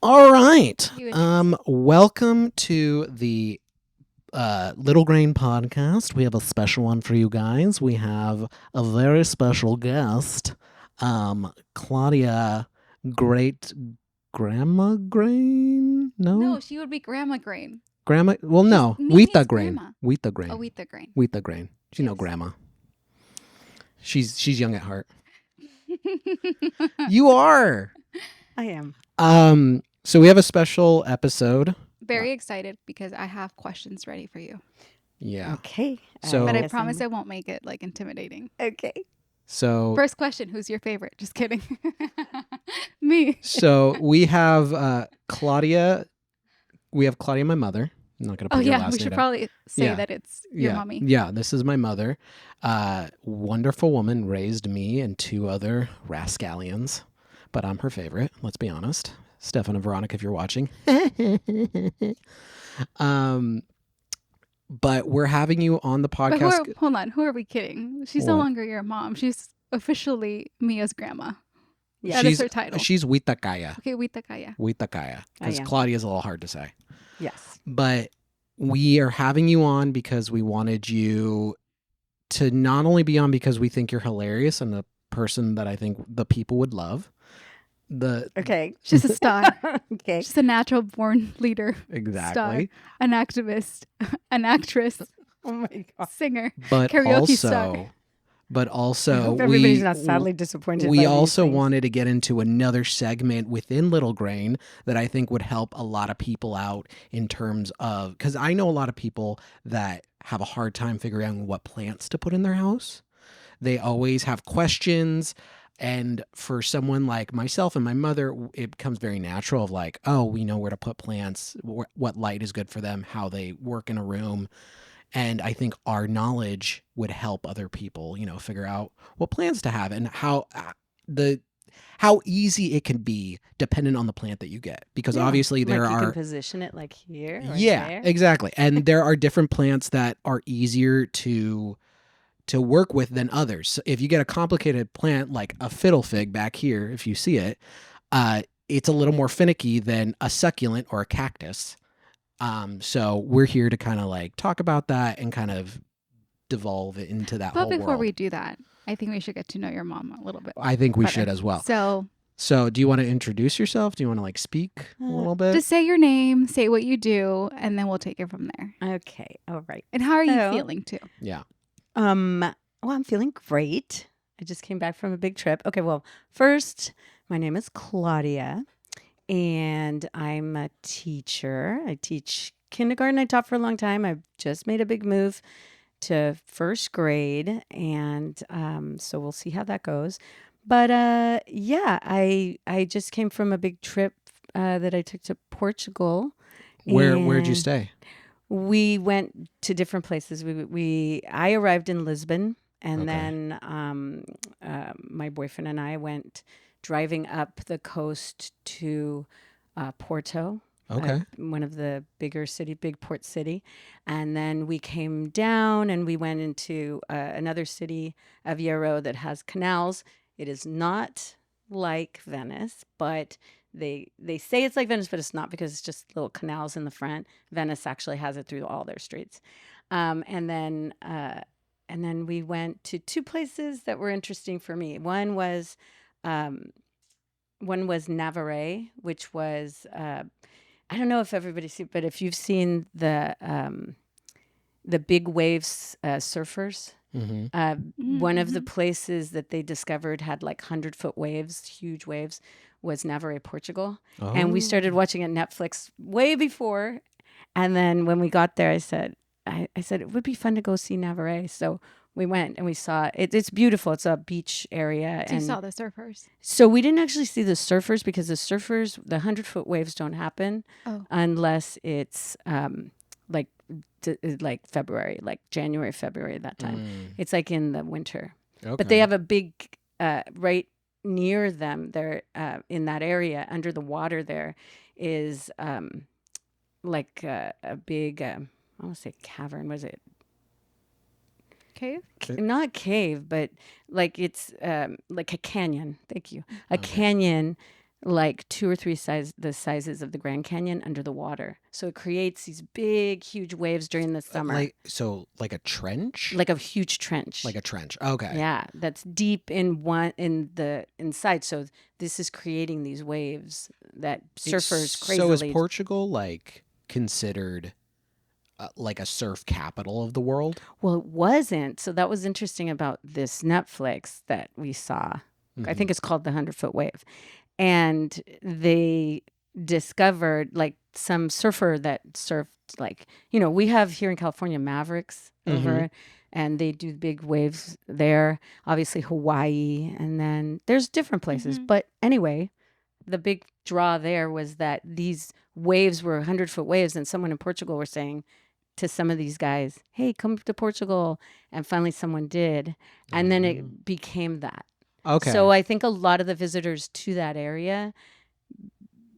All right. You introduce Welcome to the Little Grain podcast. We have a special one for you guys. We have a very special guest, Claudia, great grandma Grain. No, she would be Grandma Grain. Grandma. Well, She's no, Mimi's Wheata Grain. grandma. Wheata Grain. Oh, Wheata Grain. Wheata Grain. You know, Yes. grandma. She's young at heart. You are. I am. So we have a special episode. Very excited because I have questions ready for you. Yeah. Okay. So- But I guess promise I I'm- won't make it like intimidating. Okay. So First question, who's your favorite? Just kidding. Me. So we have Claudia. We have Claudia, my mother. I'm not going to Oh put your yeah, last we name should down. probably say Yeah. that it's your yeah. mommy. Yeah, this is my mother. Wonderful woman, raised me and two other rascallions, but I'm her favorite. Let's be honest. Stefan and Veronica, if you're watching. But we're having you on the But podcast. hold on, who are we kidding? She's no What? longer your mom. She's officially Mia's grandma. Yeah. That is her title. She's Witakaya. Okay, Witakaya. Witakaya. Because am. Claudia's a little hard to say. Yes. But we are having you on because we wanted you to not only be on because we think you're hilarious and a person that I think the people would love. Okay. She's a star. Okay. She's a natural born leader, Exactly. an activist, an actress, Oh my God. singer. But Karaoke also, but I also hope everybody's we not sadly disappointed. we by these also things. wanted to get into another segment within Little Grain that I think would help a lot of people out in terms of, because I know a lot of people that have a hard time figuring out what plants to put in their house. They always have questions. And for someone like myself and my mother, it becomes very natural of like, oh, we know where to put plants, what light is good for them, how they work in a room. And I think our knowledge would help other people, figure out what plants to have and how easy it can be dependent on the plant that you get. Because Yeah. obviously there like you are can position it like here. Or yeah, there. exactly. And there are different plants that are easier to work with than others. So if you get a complicated plant like a fiddle fig back here, if you see it, it's a little more finicky than a succulent or a cactus. So we're here to kind of like talk about that and kind of devolve it into that But whole before world. we do that, I think we should get to know your mom a little bit. I think we better. should as well. So Do you want to introduce yourself? Do you want to like speak a little bit? just say your name, say what you do, and then we'll take it from there. Okay. All right. And how are you So- feeling too? Yeah. Well, I'm feeling great. I just came back from a big trip. Okay, well, first, my name is Claudia, and I'm a teacher. I teach kindergarten. I taught for a long time. I've just made a big move to first grade, and so we'll see how that goes. But yeah, I just came from a big trip that I took to Portugal. Where'd you and stay? We went to different places. I arrived in Lisbon, and Okay. then my boyfriend and I went driving up the coast to Porto, Okay. one of the big port city, and then we came down and we went into another city, Aveiro, that has canals. It is not like Venice, but they say it's like Venice, but it's not because it's just little canals in the front. Venice actually has it through all their streets. And then we went to two places that were interesting for me. One was Navarre, which was I don't know if everybody's seen, but if you've seen the big waves surfers. Mm-hmm. One of the places that they discovered had like 100-foot waves, huge waves, was Navarre, Portugal. And we started watching it Netflix way before. And then when we got there, I said it would be fun to go see Navarre. So we went and we saw it. It's beautiful. It's a beach area. So you and saw the surfers. so we didn't actually see the surfers because the 100-foot waves don't happen Oh. unless it's like February, like January, February, that time. It's like in the winter. Okay. But they have a big, right near them, there in that area, under the water there is like a big, I want to say cavern. Was it? Cave? Not cave, but like it's like a canyon. Thank you. A Okay. canyon like 2 or 3 the sizes of the Grand Canyon under the water. So it creates these big, huge waves during the summer, like a trench, like a huge trench. like a trench. Okay. Yeah, that's deep in the inside. So this is creating these waves that surfers So is crazily. Portugal like considered like a surf capital of the world? Well, it wasn't. So that was interesting about this Netflix that we saw. I think it's called The 100-Foot Wave. And they discovered like some surfer that surfed like, we have here in California Mavericks over, and they do big waves there. Obviously Hawaii, and then there's different places. But anyway, the big draw there was that these waves were 100-foot waves, and someone in Portugal were saying to some of these guys, hey, come to Portugal. And finally someone did. And then it became that. Okay. So I think a lot of the visitors to that area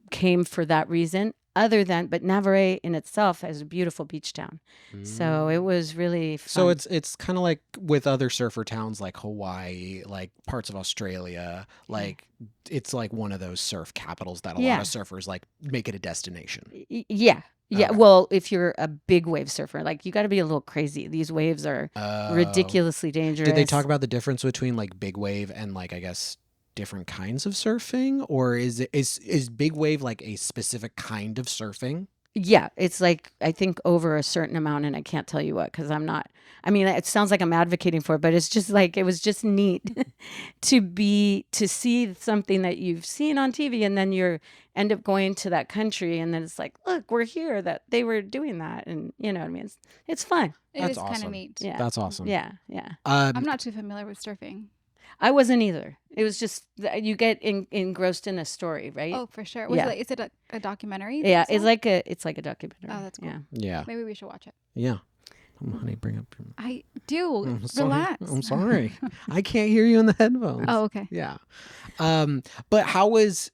came for that reason. But Navarre in itself is a beautiful beach town. So it was really fun. So it's kind of like with other surfer towns like Hawaii, like parts of Australia, like it's like one of those surf capitals that a lot of surfers like make it a destination. Yeah. Yeah. Okay. Well, if you're a big wave surfer, like you got to be a little crazy. These waves are ridiculously dangerous. Did they talk about the difference between like big wave and like, I guess, different kinds of surfing? Or is big wave like a specific kind of surfing? Yeah, it's like, I think over a certain amount, and I can't tell you what, because it sounds like I'm advocating for it, but it's just like, it was just neat to see something that you've seen on TV, and then you end up going to that country, and then it's like, look, we're here, that they were doing that, and you know what I mean? It's fun. It is awesome. kind of neat. Yeah. That's awesome. Yeah, yeah. I'm not too familiar with surfing. I wasn't either. It was just, you get engrossed in a story, right? Oh, for sure. Yeah. Is it a documentary? Yeah, it's like a documentary. Oh, that's cool. Yeah. Yeah. Maybe we should watch it. Yeah. Honey, bring up your... I do. I'm sorry. Relax. I'm sorry. I can't hear you in the headphones. Oh, okay. Yeah. But how was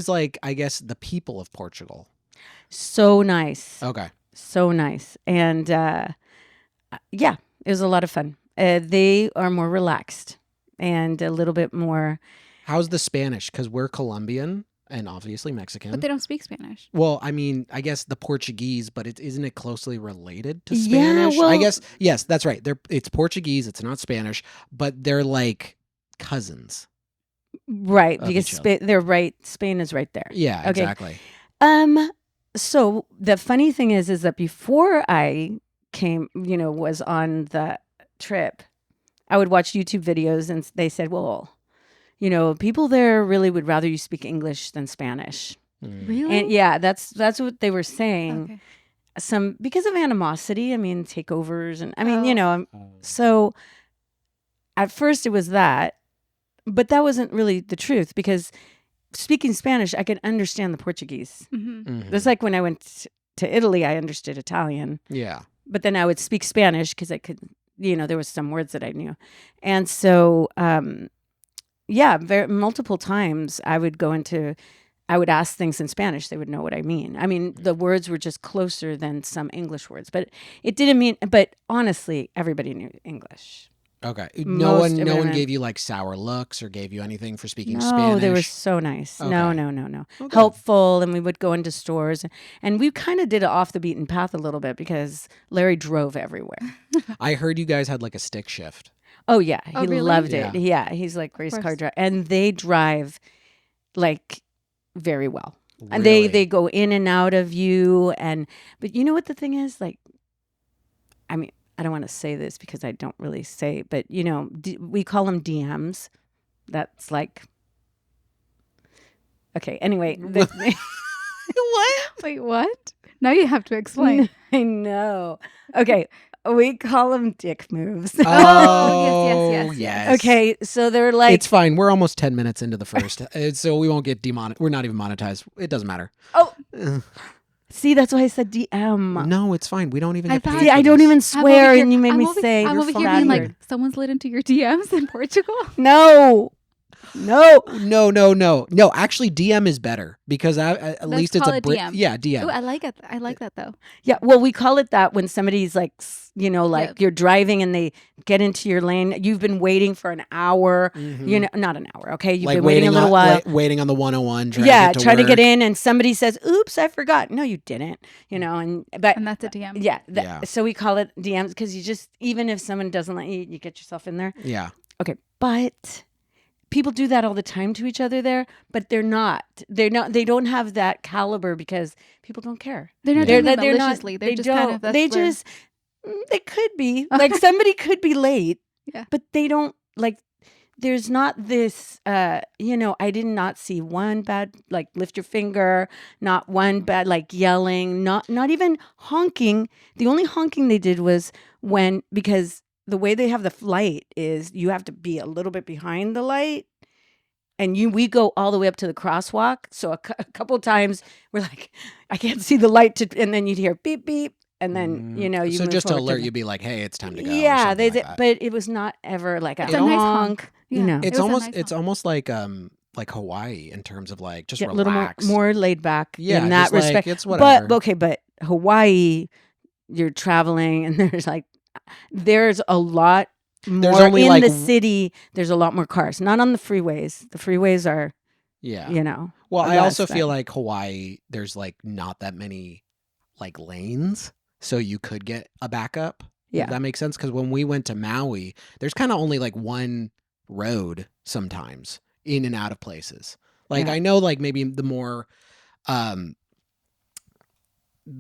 like, I guess, the people of Portugal? So nice. Okay. So nice. And yeah, it was a lot of fun. They are more relaxed and a little bit more. How's the Spanish? Because we're Colombian and obviously Mexican. But they don't speak Spanish. Well, I mean, I guess the Portuguese, but isn't it closely related to Yeah, Spanish? well- I guess, yes, that's right. It's Portuguese, it's not Spanish, but they're like cousins. Right, Of because each other. they're right. Spain is right there. Yeah, Okay. exactly. So the funny thing is that before I came, was on the trip, I would watch YouTube videos, and they said, well, people there really would rather you speak English than Spanish. Really? And yeah, that's what they were saying. Okay. Because of animosity, takeovers, and Oh. so at first it was that, but that wasn't really the truth, because speaking Spanish, I could understand the Portuguese. Mhm. It's like when I went to Italy, I understood Italian, Yeah. but then I would speak Spanish because I could, there was some words that I knew. And so, multiple times I would ask things in Spanish. They would know what I mean. The words were just closer than some English words, but it didn't mean, but honestly, everybody knew English. Okay. No Most one women- gave you like sour looks or gave you anything for speaking No, Spanish? they were so nice. No, Okay. no. Okay. Helpful. And we would go into stores, and we kind of did it off the beaten path a little bit because Larry drove everywhere. I heard you guys had like a stick shift. Oh yeah, he Oh, really? loved Yeah. it. Yeah, he's like race course. car driver, and they drive like very well. And Really? they go in and out of you, but you know what the thing is? Like, I don't want to say this because I don't really say, but we call them DMs. That's like, okay. Anyway, What? Wait, what? Now you have to explain. I know. Okay, we call them dick moves. Oh, yes. yes. Okay, so they're like, It's fine. We're almost 10 minutes into the first, so we won't get demonetized. We're not even monetized. It doesn't matter. oh, Uh, see, that's why I said DM. no, it's fine. We don't even I get thought- paid See, for I don't this. even swear, and you made me say. I'm you're over here being like, fired. someone slid into your DMs in Portugal. No. No. No. Actually, DM is better because at Let's least it's call a it Brit. DM. Yeah, DM. Ooh, I like it. I like that though. Yeah, well, we call it that when somebody's like, like Yeah. you're driving and they get into your lane. You've been waiting for an hour, Mhm. Not an hour, okay? You've Like been waiting a little while. waiting on the 101. Yeah, trying to get work. in, and somebody says, "Oops, I forgot." No, you didn't. But And that's a DM. yeah, Yeah. so we call it DMs because you just even if someone doesn't let you, you get yourself in there. Yeah. Okay, but people do that all the time to each other there, but they're not. They don't have that caliber because people don't care. They're not Yeah. doing it They're not. maliciously. They're They just don't. kind of They that's where- just. They could be like somebody could be late. Yeah. But they don't like. There's not this. I did not see one bad like lift your finger. Not one bad like yelling. Not even honking. The only honking they did was because the way they have the light is you have to be a little bit behind the light. And we go all the way up to the crosswalk. So a couple times we're like, I can't see the light, and then you'd hear beep beep, and then you So move just to forward alert the- you, be like, hey, it's time to go. or Yeah, something like that. but it was not ever like a It's a nice honk. honk. Yeah. It's It was a almost nice it's honk. almost like Hawaii in terms of like just a little relax. more laid back Yeah, in that just like, respect. it's whatever. But Hawaii, you're traveling, and there's a lot more only, in like, the city. There's a lot more cars, not on the freeways. The freeways are, Yeah. a Well, I lot also of feel stuff. like Hawaii, there's like not that many like lanes, so you could get a backup. Yeah. If that makes sense. Because when we went to Maui, there's kind of only like one road sometimes in and out of places. Like Yeah. I know, like maybe the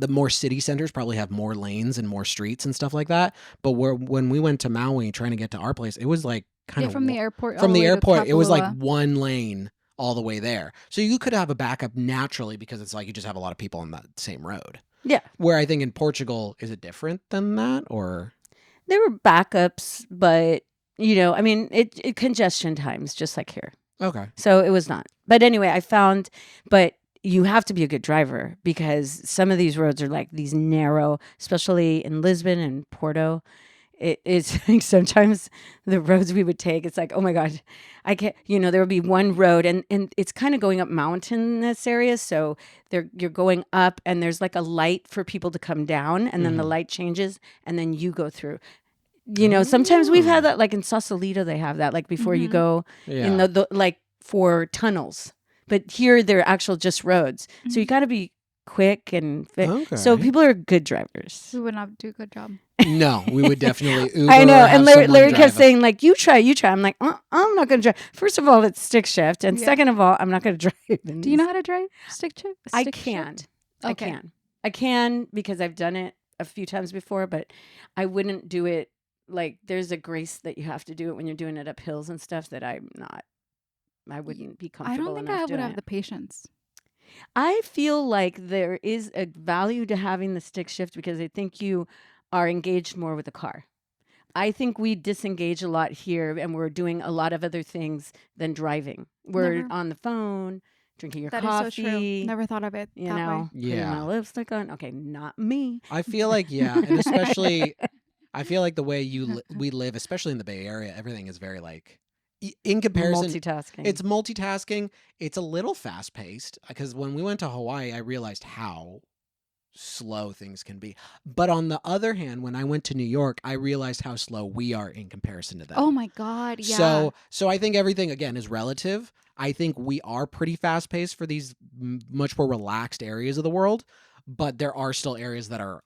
more city centers probably have more lanes and more streets and stuff like that. But when we went to Maui trying to get to our place, it was like kind of from the airport. all from the the way to airport, it was like Kapalua. one lane all the way there. So you could have a backup naturally because it's like you just have a lot of people on that same road. Yeah. Where I think in Portugal, is it different than that or? There were backups, but it congestion times just like here. Okay. So it was not. But anyway, but you have to be a good driver because some of these roads are like these narrow, especially in Lisbon and Porto. It's like sometimes the roads we would take, it's like, oh my God, I can't, there would be one road and it's kind of going up mountainous areas. So you're going up and there's like a light for people to come down and then the light changes and then you go through. Sometimes we've had that, like in Sausalito, they have that, like before you go in the like for tunnels. But here they're actual just roads. So you got to be quick and fit. Okay. So people are good drivers. We would not do a good job. No, we would definitely Uber. I know. or have And someone Larry drive kept us. saying, like, you try. I'm like, I'm not going to drive. First of all, it's stick shift. And Yeah. second of all, I'm not going to drive. Do you know how to drive stick shift? I Stick can. shift? I Okay. can. I can because I've done it a few times before, but I wouldn't do it. Like, there's a grace that you have to do it when you're doing it up hills and stuff that I wouldn't be I comfortable don't think enough I would doing have it. the patience. I feel like there is a value to having the stick shift because I think you are engaged more with the car. I think we disengage a lot here and we're doing a lot of other things than driving. We're Never. on the phone, drinking your That is coffee. so true. Never thought of it You that know, way. putting my Yeah. lipstick on. Okay, not me. I feel like, yeah. And especially, I feel like the way we live, especially in the Bay Area, everything is very like, in comparison, Multitasking. it's multitasking. It's a little fast paced because when we went to Hawaii, I realized how slow things can be. But on the other hand, when I went to New York, I realized how slow we are in comparison to them. Oh my God. Yeah. So I think everything again is relative. I think we are pretty fast paced for these much more relaxed areas of the world, but there are still areas that are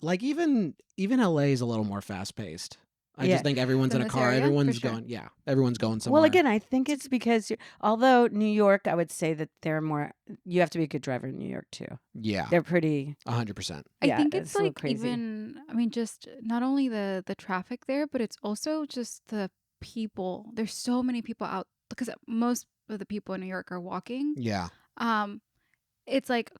like even LA is a little more fast paced. I Yeah. just think everyone's In in a this car. area? For Everyone's sure. going. Yeah, everyone's going somewhere. Well, again, I think it's because although New York, I would say that they're more. You have to be a good driver in New York too. Yeah, They're pretty. 100%. I yeah, think it's a little like crazy. just not only the traffic there, but it's also just the people. There's so many people out because most of the people in New York are walking. Yeah, It's like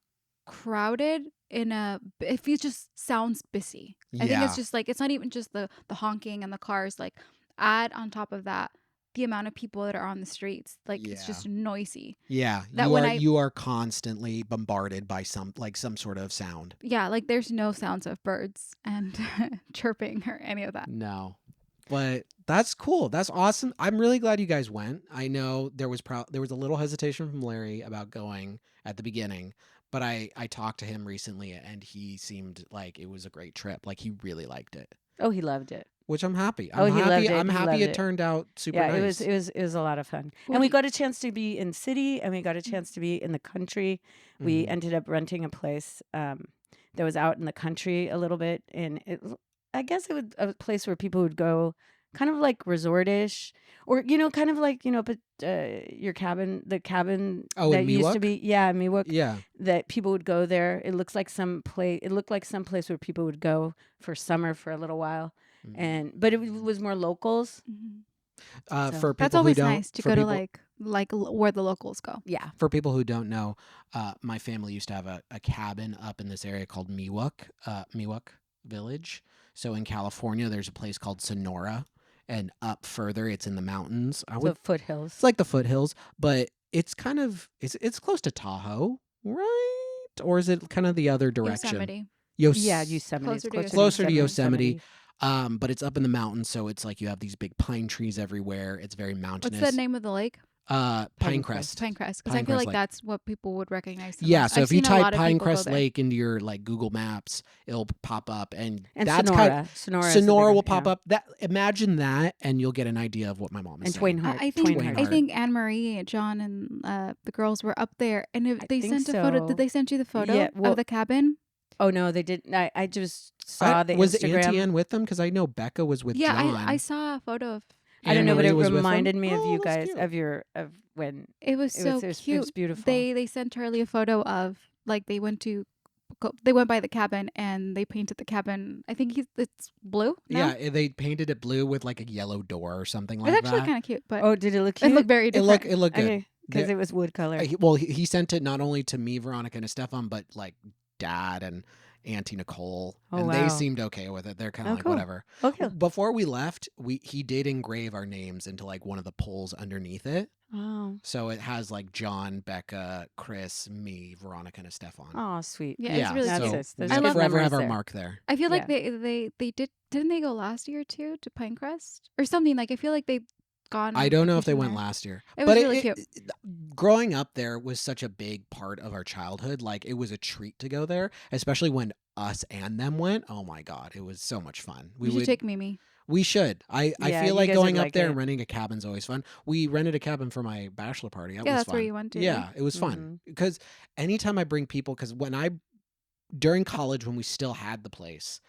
crowded it feels just sounds busy. I think Yeah. it's just like it's not even just the honking and the cars. Like add on top of that the amount of people that are on the streets. Like it's Yeah. just noisy. yeah. That you when are I- you are constantly bombarded by some sort of sound. Yeah, like there's no sounds of birds and chirping or any of that. No. But that's cool. That's awesome. I'm really glad you guys went. I know there was a little hesitation from Larry about going at the beginning, but I talked to him recently and he seemed like it was a great trip. Like he really liked it, Oh, he loved it. which I'm happy. Oh, he loved it. I'm He happy loved it it. turned out super Yeah, nice. it was a lot of fun. What And do we you- got a chance to be in city, and we got a chance to be in the country. We Mhm. ended up renting a place that was out in the country a little bit, and I guess it was a place where people would go, kind of like resort-ish, or kind of like but your cabin, the cabin Oh, in that used to Mi-Wuk? be, yeah, Mi-Wuk, Yeah. that people would go there. It looks like some place. It looked like some place where people would go for summer for a little while, but it was more locals. Mhm. So- For That's people who always don't, nice to for go to people, where the locals go. Yeah. for people who don't know, my family used to have a cabin up in this area called Mi-Wuk Village. So in California, there's a place called Sonora, and up further, it's in the mountains. So foothills. It's like the foothills, but it's kind of it's close to Tahoe, right? Or is it kind of the other direction? Yosemite. Yeah, Yosemite. Closer It's to Closer to Yosemite. But it's up in the mountains, so it's like you have these big pine trees everywhere. It's very mountainous. What's the name of the lake? Pinecrest. Pinecrest. Because I Pinecrest feel like Lake. that's what people would recognize. The Yeah, most. so I've if you seen a lot type of people go Pinecrest there. Lake into your like Google Maps, it'll pop up, and And that's Sonora. Sonora will pop up. That imagine that, and you'll get an idea of what my mom is And saying. Twain Hart. I think Twain I Hart. think Anne Marie, John, and the girls were up there, and I they think sent a photo. so. Did they send you the photo Yeah, well- of the cabin? Oh no, they didn't. I just saw the was Instagram. Auntie Anne with them? Because I know Becca was with Yeah, John. I saw a photo of. I don't know, but Anne-Marie it was with them? reminded me of Oh, you that's guys, cute. of when It was it so was, it was, cute. it was beautiful. They sent Charlie a photo of like they went by the cabin and they painted the cabin. I think it's blue. No? Yeah, they painted it blue with like a yellow door or something like It's actually that. kind of cute, but Oh, did it look it cute? looked very different. It looked good. Okay, because The- it was wood color. He sent it not only to me, Veronica, and Stefan, but like Dad and Auntie Nicole, Oh, and they wow. seemed okay with it. They're kind of Oh, like cool. whatever. Okay. Before we left, he did engrave our names into like one of the poles underneath it, Oh, so it has like John, Becca, Chris, me, Veronica, and Stefan. oh, sweet. Yeah, it's really That's cute. it. There's we I good love- forever have memories our there. mark there. I feel like Yeah. they didn't they go last year too to Pinecrest or something? Like I feel like they've gone. I don't know if they vacation went there. last year. It was but really cute. Growing up there was such a big part of our childhood. Like it was a treat to go there, especially when us and them went. Oh my god, it was so much fun. We should take Mimi. We should. I Yeah, feel you like guys would going up like there it. and renting a cabin's always fun. We rented a cabin for my bachelor party. That Yeah, was that's fun. where you went to. Yeah, it was Mhm. fun because anytime I bring people, because during college when we still had the place,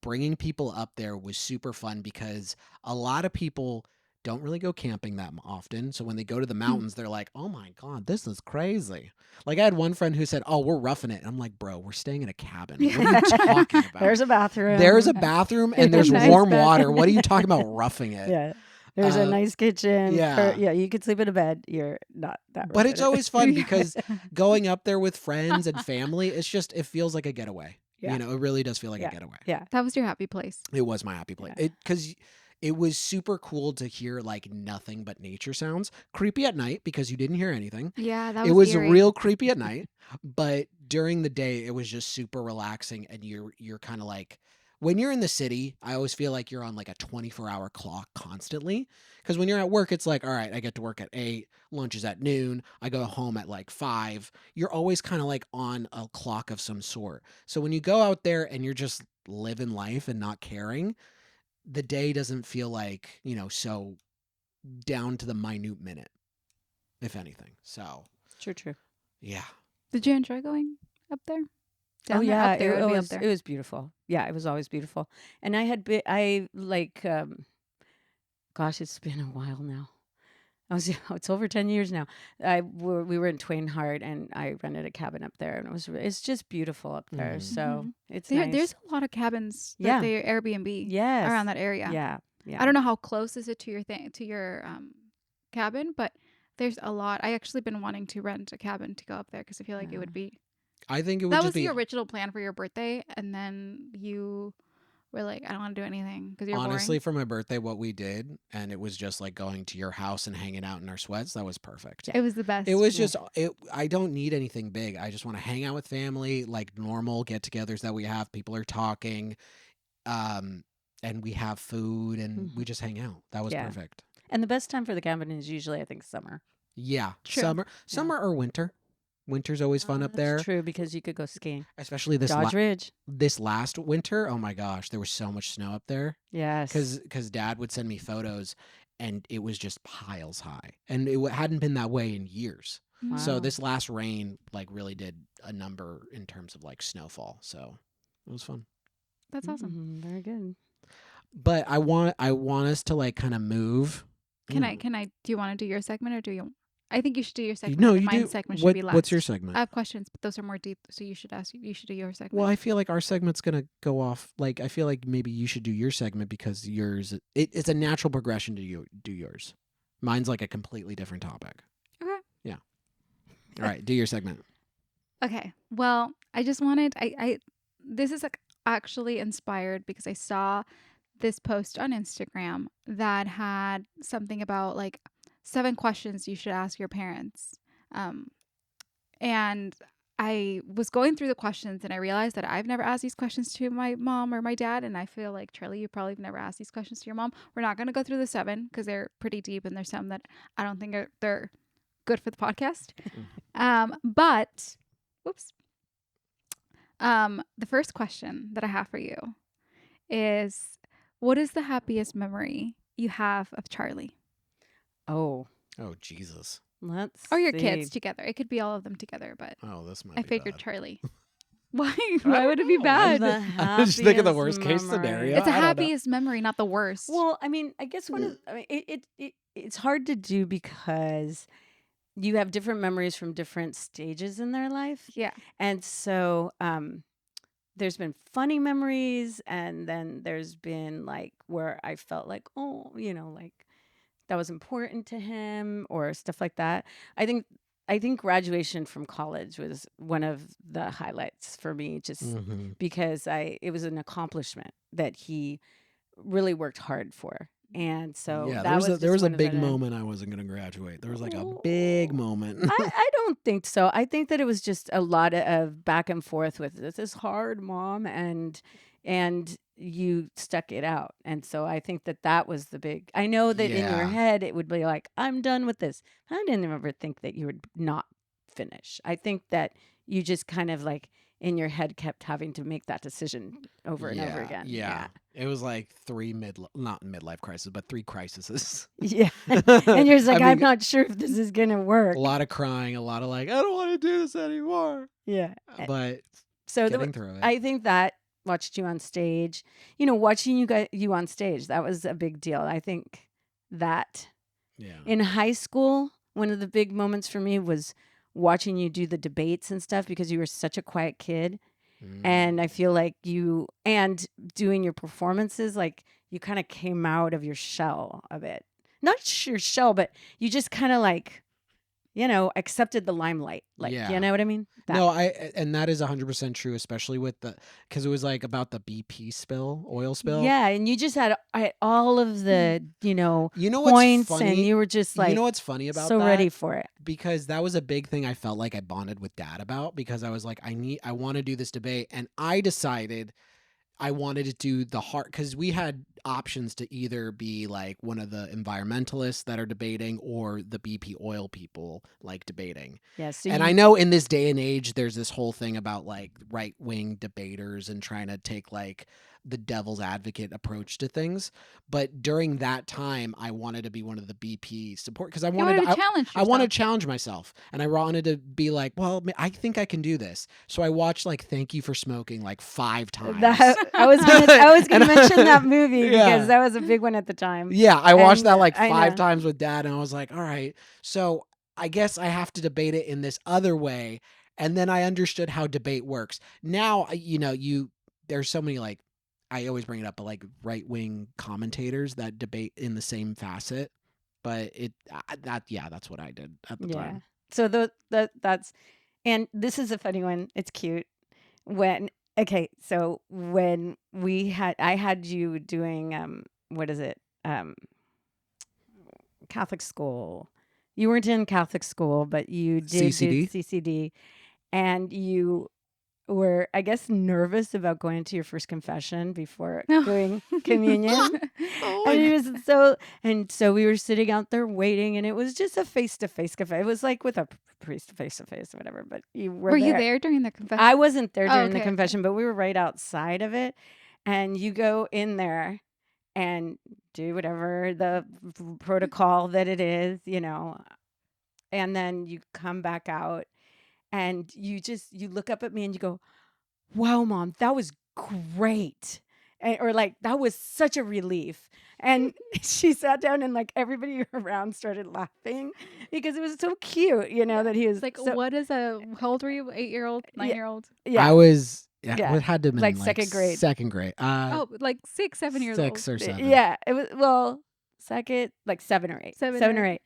bringing people up there was super fun because a lot of people don't really go camping that often. So when they go to the mountains, they're like, "Oh my god, this is crazy!" Like I had one friend who said, "Oh, we're roughing it," and I'm like, "Bro, we're staying in a cabin. What are you talking about? There's a bathroom. There's a bathroom and there's Nice warm bathroom. water. What are you talking about roughing it?" Yeah. There's a nice kitchen. yeah. Yeah, you could sleep in a bed. You're not that. But it's rough in it. always fun because going up there with friends and family, it feels like a getaway. Yeah. You know, it really does feel like Yeah. a getaway. Yeah. That was your happy place. It was my happy place. Yeah. Because it was super cool to hear like nothing but nature sounds. Creepy at night because you didn't hear anything. Yeah, that It was was eerie. real creepy at night, but during the day it was just super relaxing and you're kind of like when you're in the city, I always feel like you're on like a 24-hour clock constantly. Because when you're at work, it's like, all right, I get to work at 8, lunch is at noon, I go home at like 5. You're always kind of like on a clock of some sort. So when you go out there and you're just living life and not caring, the day doesn't feel like, so down to the minute minute, if anything. So, True. yeah. Did you enjoy going up there? Oh Down there? yeah, Up there, it would be up was there. it was beautiful. Yeah, it was always beautiful. And I like gosh, it's been a while now. It's over 10 years now. We were in Twain Hart and I rented a cabin up there and it's just beautiful up there. Mhm. So Mhm. it's There, nice. There's a lot of cabins Yeah. that they Airbnb yes. around that area. Yeah. I don't know how close is it to your cabin, but there's a lot. I actually been wanting to rent a cabin to go up there because I feel like it would be. I think it would That just was be the original plan for your birthday, and then you were like, I don't want to do anything because you're honestly boring. for my birthday what we did, and it was just like going to your house and hanging out in our sweats. That was perfect. It was the best. It was Yeah. just I don't need anything big. I just want to hang out with family, like normal get-togethers that we have. People are talking. and we have food and Mhm. we just hang out. That was Yeah. perfect. And the best time for the cabin is usually, I think, summer. Yeah, True. summer or winter. Winter's always fun up That's there, true because you could go skiing. especially Dodge Ridge. this last winter. Oh my gosh, there was so much snow up there. Yes. Because Dad would send me photos, and it was just piles high, and it hadn't been that way in years. So Wow. this last rain like really did a number in terms of like snowfall. So it was fun. That's awesome. Very good. But I want us to like kind of move. Can I do you want to do your segment or do you I think you should do your segment. No, and you mine do. segment should be last. What's your segment? I have questions, but those are more deep, so you should do your segment. Well, I feel like our segment's gonna go off. Like, I feel like maybe you should do your segment because yours it's a natural progression to you do yours. Mine's like a completely different topic. Okay. Yeah. All right, do your segment. Okay. Well, I just wanted I this is like actually inspired because I saw this post on Instagram that had something about like 7 questions you should ask your parents. Um and I was going through the questions and I realized that I've never asked these questions to my mom or my dad. And I feel like, Charlie, you probably have never asked these questions to your mom. We're not going to go through the 7 because they're pretty deep and there's some that I don't think they're good for the podcast. But, whoops. The first question that I have for you is, what is the happiest memory you have of Charlie? Oh, Oh Jesus. let's Or your see. kids together. It could be all of them together, but Oh, this might. I be figured bad. Charlie. Why? Why would it be know. bad? The I'm just thinking the happiest worst case memory. scenario. It's a I don't know. happiest memory, not the worst. Well, I mean, I guess it's hard to do because you have different memories from different stages in their life. Yeah. And so there's been funny memories, and then there's been like where I felt like, oh, like that was important to him or stuff like that. I think graduation from college was one of the highlights for me, just Mhm. because it was an accomplishment that he really worked hard for. And so Yeah, that was there was just a one of the big moment I wasn't going to graduate. There was like a Oh, big moment. I don't think so. I think that it was just a lot of back and forth with this is hard, mom, and you stuck it out. And so I think that was the big. I know that in your Yeah. head it would be like, I'm done with this. I didn't ever think that you would not finish. I think that you just kind of like in your head kept having to make that decision over and over again. Yeah. It was like 3 not midlife crisis, but 3 crises. Yeah. And you're just like, I I'm mean, not sure if this is going to work. a lot of crying, a lot of like, I don't want to do this anymore. Yeah. But So getting through it. I think that watched you on stage, watching you on stage, that was a big deal. I think that Yeah. in high school, one of the big moments for me was watching you do the debates and stuff because you were such a quiet kid. And I feel like and doing your performances, like you kind of came out of your shell a bit. Not your shell, but you just kind of like, accepted the limelight. Like, Yeah. you know what I mean? No, and that is 100% true, especially with because it was like about the BP oil spill. Yeah, and you just had all of the, You know what's points, funny? and you were just like, you know what's funny about so that? ready for it. Because that was a big thing I felt like I bonded with Dad about, because I was like, I want to do this debate, and I decided I wanted to do the hard, because we had options to either be like one of the environmentalists that are debating or the BP oil people like debating. Yeah, so And I know in this day and age, there's this whole thing about like right wing debaters and trying to take like the devil's advocate approach to things. But during that time, I wanted to be one of the BP support, because I You wanted wanted to to challenge I wanted yourself. to challenge myself, and I wanted to be like, well, I think I can do this. So I watched like Thank You for Smoking like 5 times. I was gonna And- mention that movie Yeah. because that was a big one at the time. Yeah, I watched And that like I 5 know. times with Dad, and I was like, all right, so I guess I have to debate it in this other way. And then I understood how debate works. Now, there's so many, like, I always bring it up, but like right wing commentators that debate in the same facet. But that's what I did at the Yeah. time. So that's, and this is a funny one. It's cute. So when I had you doing what is it? Catholic school. You weren't in Catholic school, but you did do CCD? CCD, and you were, I guess, nervous about going to your first confession before No. doing communion. Oh And my he was so we were sitting out there waiting, and it was just a face-to-face cafe. It was like with a priest face-to-face or whatever, but you were Were you there. there during the confession? I wasn't there Oh, during the okay. confession, but we were right outside of it. And you go in there and do whatever the protocol that it is, and then you come back out and you look up at me and you go, "Wow, Mom, that was great." Or like, "That was such a relief." And she sat down and like everybody around started laughing because it was so cute, that he was It's like, so, what is how old were you? 8-year-old, yeah, 9-year-old? I yeah, was yeah, it had to have been like like second grade. second grade. Oh, like 6, 7 years old. 6 or 7. Yeah, it was, well, second, like 7 or 8. 7 7 or or 8. 8.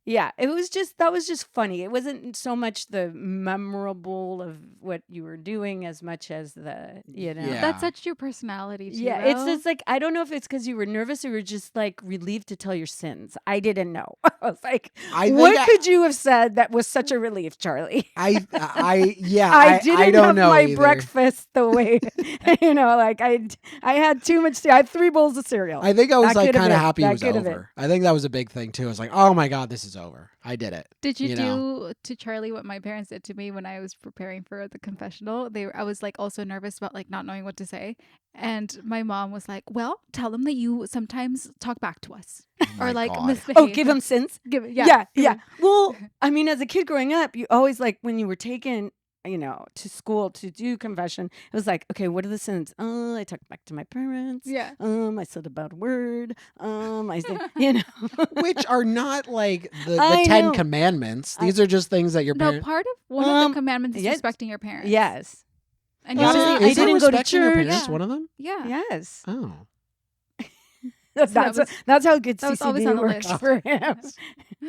Yeah, that was just funny. It wasn't so much the memorable of what you were doing as much as Yeah. That's such your personality too, Yeah, it's though. just like, I don't know if it's because you were nervous or you were just like relieved to tell your sins. I didn't know. I was like, I think what could you have said that was such a relief, Charlie? yeah, I didn't I don't have know my either. breakfast the way, like I had too much. I had 3 bowls of cereal. I think I was That like could have kind of been- happy it that was could have been. over. I think that was a big thing too. I was like, oh my God, this is over. I did it. Did you, you do know? to Charlie what my parents did to me when I was preparing for the confessional? I was like also nervous about like not knowing what to say, and my mom was like, "Well, tell them that you sometimes talk back to us Oh or my like God. misbehave." Oh, give him sins. Give it, Yeah, give yeah. him- Well, I mean, as a kid growing up, you always like when you were taken, to school to do confession. It was like, okay, what are the sins? I talked back to my parents. Yeah. I said a bad word. I said, Which are not like the I 10 know. Commandments. These are just things that your No, parents. part of one of the Um, commandments is yes. respecting your parents. Yes, And Well, you see, just I Is it didn't go to respecting your church. parents Yeah. one of them? yeah. yes. Oh. That's was- that's how good that was always on CCD the works list. for him.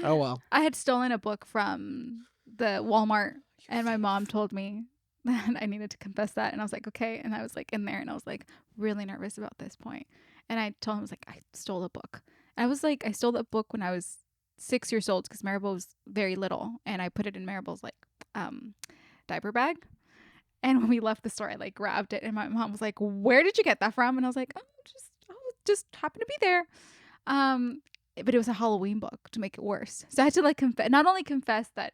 Oh well. I had stolen a book from the Walmart, and my mom told me that I needed to confess that, and I was like, okay. And I was like in there, and I was like really nervous about this point. And I told him, I was like, I stole a book. And I was like, I stole that book when I was 6 years old because Maribel was very little, and I put it in Maribel's like diaper bag. And when we left the store, I like grabbed it, and my mom was like, "Where did you get that from?" And I was like, just happened to be there." But it was a Halloween book to make it worse. So I had to like not only confess that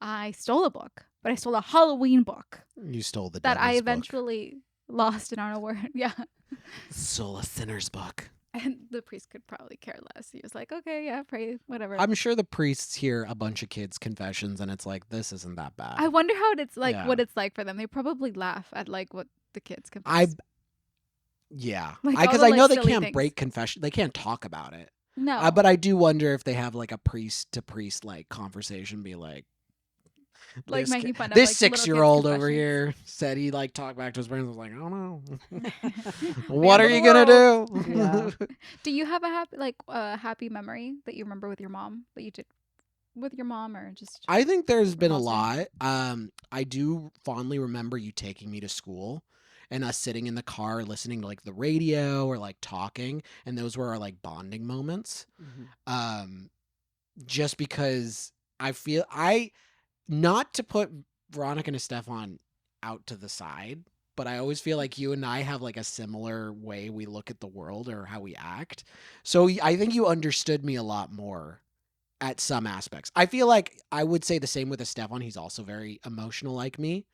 I stole a book, but I stole a Halloween book You stole the that I devil's book. eventually lost and unaware. Yeah. Stole a sinner's book. And the priest could probably care less. He was like, okay, yeah, pray, whatever. I'm sure the priests hear a bunch of kids' confessions and it's like, this isn't that bad. I wonder how it's like, Yeah. what it's like for them. They probably laugh at like what the kids confess. Yeah. Like, all Because the, I know like, they silly can't things. break confession. They can't talk about it. No. But I do wonder if they have like a priest to priest like conversation, be like, Like this making fun of, this like, little 6-year-old kids' over confessions. here said he like talked back to his parents. I was like, I don't know. Man What are of the you gonna do? world. Yeah. Do you have a happy memory that you remember with your mom that you did with your mom or just I think there's been a Awesome. lot. I do fondly remember you taking me to school and us sitting in the car listening to like the radio or like talking, and those were our like bonding moments. Just because I feel not to put Veronica and Stefan out to the side, but I always feel like you and I have like a similar way we look at the world or how we act. So I think you understood me a lot more at some aspects. I feel like I would say the same with Stefan. He's also very emotional like me,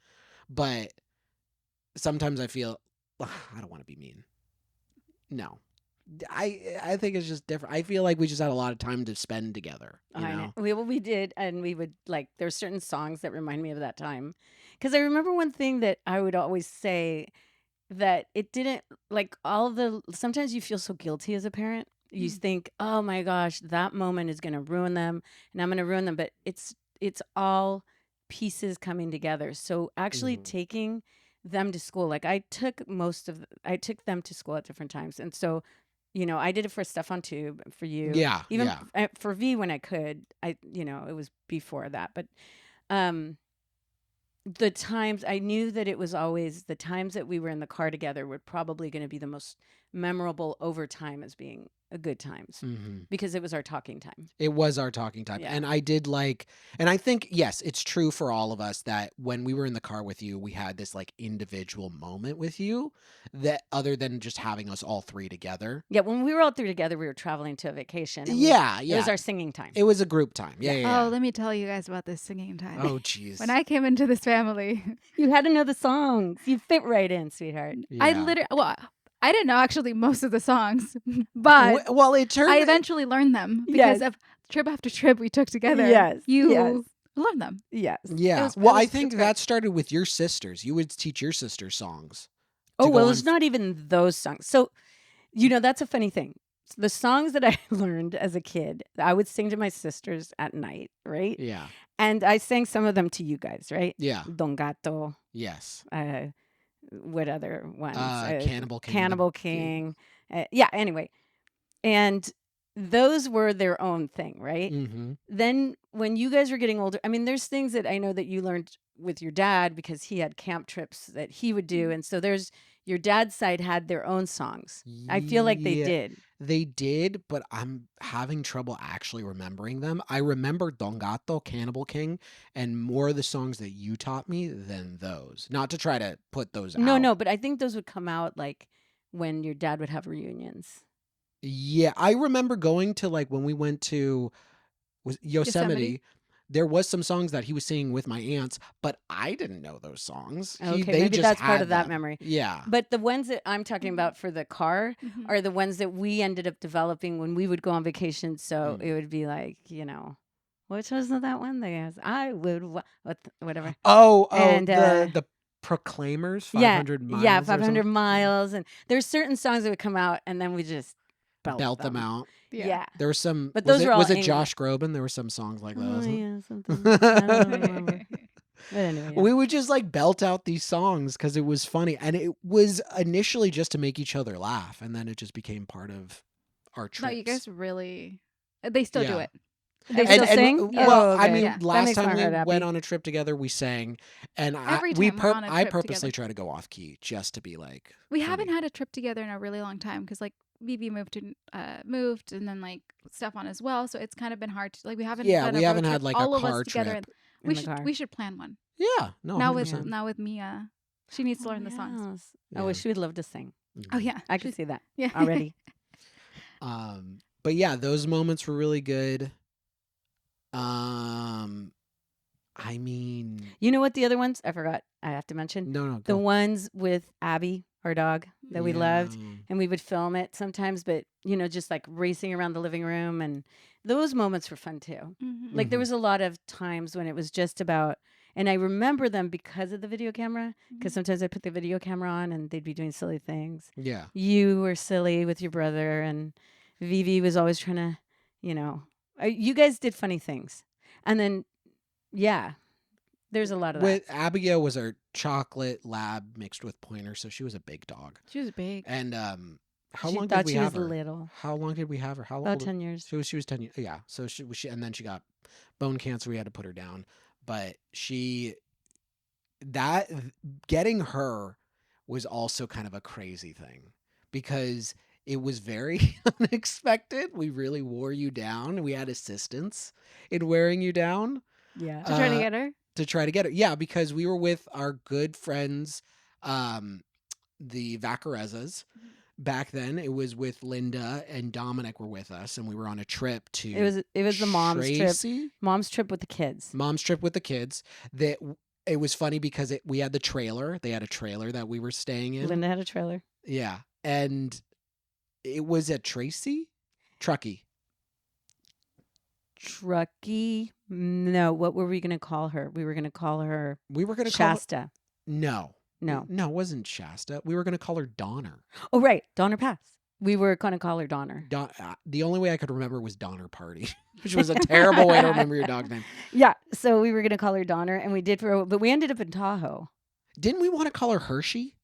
but sometimes I feel I don't want to be mean. No. I think it's just different. I feel like we just had a lot of time to spend together. You I know? know. We did, and we would like. There's certain songs that remind me of that time, because I remember one thing that I would always say that it didn't like all the. Sometimes you feel so guilty as a parent. You Mm. think, oh my gosh, that moment is going to ruin them, and I'm going to ruin them. But it's all pieces coming together. So actually Mhm. taking them to school, like I took them to school at different times, and so. I did it for Stefan too, but for you. Yeah. Even yeah. for V when I could. It was before that. But the times I knew that it was always the times that we were in the car together were probably going to be the most memorable over time as being good times Mm-hmm. because it was our talking time. It was our talking time. Yeah. And I did like, and I think, yes, it's true for all of us that when we were in the car with you, we had this like individual moment with you that other than just having us all three together. Yeah, when we were all three together, we were traveling to a vacation. And Yeah. it was our singing time. It was a group time. Yeah. Oh, let me tell you guys about this singing time. Oh, jeez. When I came into this family, You had to know the songs. You fit right in, sweetheart. I literally, well, I didn't know actually most of the songs, but well, it turned. I eventually learned them because of trip after trip we took together. Yes. You learned them. Yes. Yeah. Well, I think that started with your sisters. You would teach your sisters songs. Oh, well, it's not even those songs. So, that's a funny thing. The songs that I learned as a kid, I would sing to my sisters at night, right? Yeah. And I sang some of them to you guys, right? Yeah. Don Gato. Yes. What other ones? Cannibal King. Cannibal King. Anyway. And those were their own thing, right? Mm-hmm. Then when you guys were getting older, I mean, there's things that I know that you learned with your dad because he had camp trips that he would do. And so your dad's side had their own songs. I feel like they did. They did, but I'm having trouble actually remembering them. I remember Don Gato, Cannibal King, and more of the songs that you taught me than those. Not to try to put those out. No, but I think those would come out like when your dad would have reunions. Yeah, I remember going to like when we went to Yosemite. There was some songs that he was singing with my aunts, but I didn't know those songs. Okay, they maybe just that's part had of that them. memory. Yeah. But the ones that I'm talking about for the car are the ones that we ended up developing when we would go on vacation. So it would be like, which was that one? I would, whatever. Oh, and the Proclaimers, 500 miles. Yeah, 500 miles. And there's certain songs that would come out and then we just belt them out. Yeah. There were some, but those were all was it English. Josh Groban? There were some songs like those. Oh, yeah, something. I don't remember. But anyway, We would just like belt out these songs because it was funny. And it was initially just to make each other laugh. And then it just became part of our trips. No, you guys really, they still do it. They still sing? Well, okay. I mean, last time we happy. went on a trip together, we sang. And Every time we're on a I trip purposely together. try to go off key just to be like. We funny. haven't had a trip together in a really long time because like Vivi moved and then like Stefan as well. So it's kind of been hard to like we haven't done we a haven't road had trip, like all a of us car together. trip. And we should plan one. Yeah, no, Now 100%. with Mia, she needs to learn the songs. Yes. Yeah. Oh, she would love to sing. Oh yeah, I could see that yeah already. But yeah, those moments were really good. I mean, You know what the other ones? I forgot. I have to mention no, the go. ones with Abby, our dog that we loved, Yeah. and we would film it sometimes. But just like racing around the living room, and those moments were fun too. Mhm. Like there was a lot of times when it was just about, and I remember them because of the video camera. Because sometimes I put the video camera on, and they'd be doing silly things. Yeah. You were silly with your brother, and Vivi was always trying to, you guys did funny things. And then, yeah, there's a lot of With that. Abigail was our chocolate lab mixed with pointer, so she was a big dog. She was big. And how She long thought did we she have was her? little. How long did we have her? How About old? 10 years. She was 10 years. Yeah. So she and then she got bone cancer. We had to put her down. But getting her was also kind of a crazy thing because it was very unexpected. We really wore you down. We had assistance in wearing you down. Yeah. To try to get her. To try to get her. Yeah, because we were with our good friends, the Vacarezas. Back then, it was with Linda and Dominic were with us, and we were on a trip to. It was the mom's trip. Tracy? Mom's trip with the kids. Mom's trip with the kids. That it was funny because we had the trailer. They had a trailer that we were staying in. Linda had a trailer. Yeah, and it was at Tracy, Truckee. Truckee. No, what were we going to call her? We were going to call her We were gonna call Shasta. no, No. it wasn't Shasta. We were gonna call her Donner. Oh, right. Donner Pass. We were going to call her Donner. The only way I could remember was Donner Party, which was a terrible way to remember your dog's name. Yeah. So we were going to call her Donner, and we did but we ended up in Tahoe. Didn't we want to call her Hershey?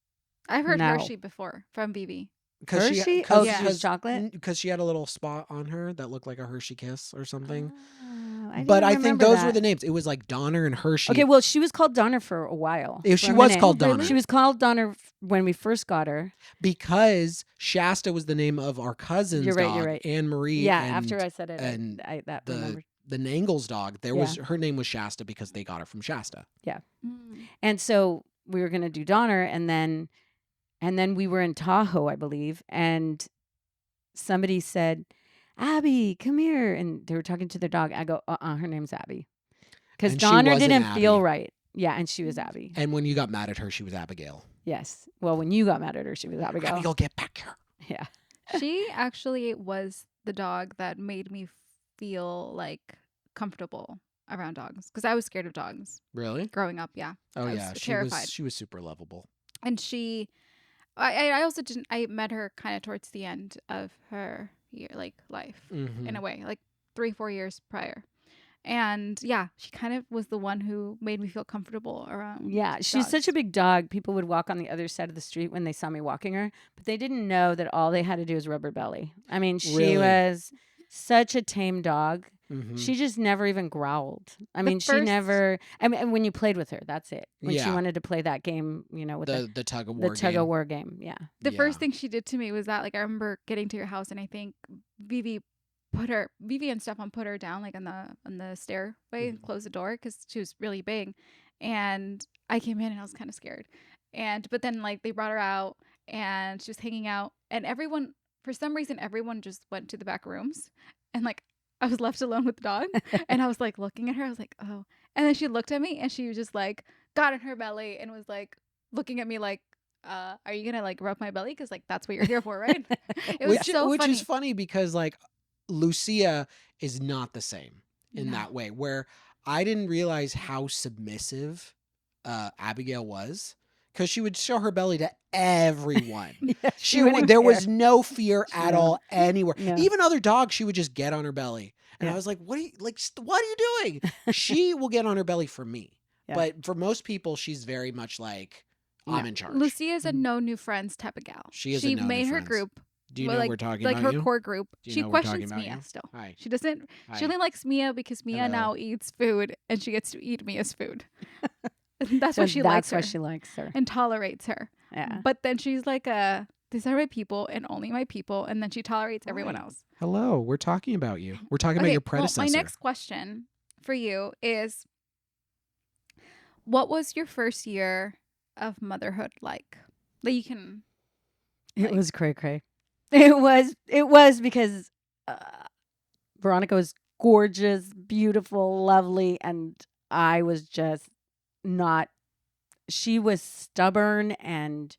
I've heard No. Hershey before from Vivi. Hershey? Cause, Because she was chocolate? because she had a little spot on her that looked like a Hershey Kiss or something. I But didn't I think remember those were that. the names. It was like Donner and Hershey. Okay, well, she was called Donner for a while. If for she a was minute. called Donner. She was called Donner when we first got her. Because Shasta was the name of our cousin's You're dog, right. Anne Marie. Yeah, and, after I said it, and that the remembered. the Nangles dog. Her name was Shasta because they got her from Shasta. Yeah. Mm. And so we were gonna do Donner, and then we were in Tahoe, I believe, and somebody said, "Abby, come here," and they were talking to their dog. I go, her name's Abby, because And she Donner wasn't didn't Abby. feel right. Yeah, and she was Abby. And when you got mad at her, she was Abigail. Yes. Well, when you got mad at her, she was Abigail. Abigail, get back here. Yeah. She actually was the dog that made me feel like comfortable around dogs because I was scared of dogs Really? growing up. Yeah. Oh I was yeah, terrified. she was super lovable. And I also didn't. I met her kind of towards the end of her life Mm-hmm. in a way, like 3-4 years prior. And yeah, she kind of was the one who made me feel comfortable around. Yeah, she's dogs. such a big dog. People would walk on the other side of the street when they saw me walking her, but they didn't know that all they had to do was rub her belly. I mean, she Really? was such a tame dog. Mm-hmm. She just never even growled. I mean, she first- never. I mean, when you played with her, that's it. When she Yeah. wanted to play that game, with the tug of war. the tug of war game. Yeah. The Yeah. first thing she did to me was that, like, I remember getting to your house, and I think Vivi and Stefan put her down, like, on the stairway and closed the door because she was really big. And I came in and I was kind of scared. But then, like, they brought her out and she was hanging out, and everyone, for some reason, everyone just went to the back rooms, and, like, I was left alone with the dog. And I was, like, looking at her. I was like, oh. And then she looked at me and she was just, like, got in her belly and was, like, looking at me like, are you gonna, like, rub my belly? Because, like, that's what you're here for, right? It was so which funny. is funny because, like, Lucia is not the same in No. that way, where I didn't realize how submissive Abigail was, because she would show her belly to everyone. Yeah, There was no fear at No. all anywhere. No. Even other dogs, she would just get on her belly, and Yeah. I was like, "What are you doing?" She will get on her belly for me, Yeah. but for most people, she's very much like, I'm No. in charge. Lucia's a no new friends type of gal. She is a no new made her friends. group. Do you well, know like, we're talking like about her you? core group. Do you She know we're talking questions about Mia you? still. Hi. She doesn't. Hi. She only likes Mia because Mia Hello. now eats food and she gets to eat Mia's food. That's So why she likes her That's why she likes her. and tolerates her. Yeah. But then she's like, these are my people and only my people, and then she tolerates everyone Hi. else. Hello, we're talking about you. We're talking about your predecessor. Well, my next question for you is, what was your first year of motherhood like? That you can. It was cray. It was because Veronica was gorgeous, beautiful, lovely, and I was just not. She was stubborn and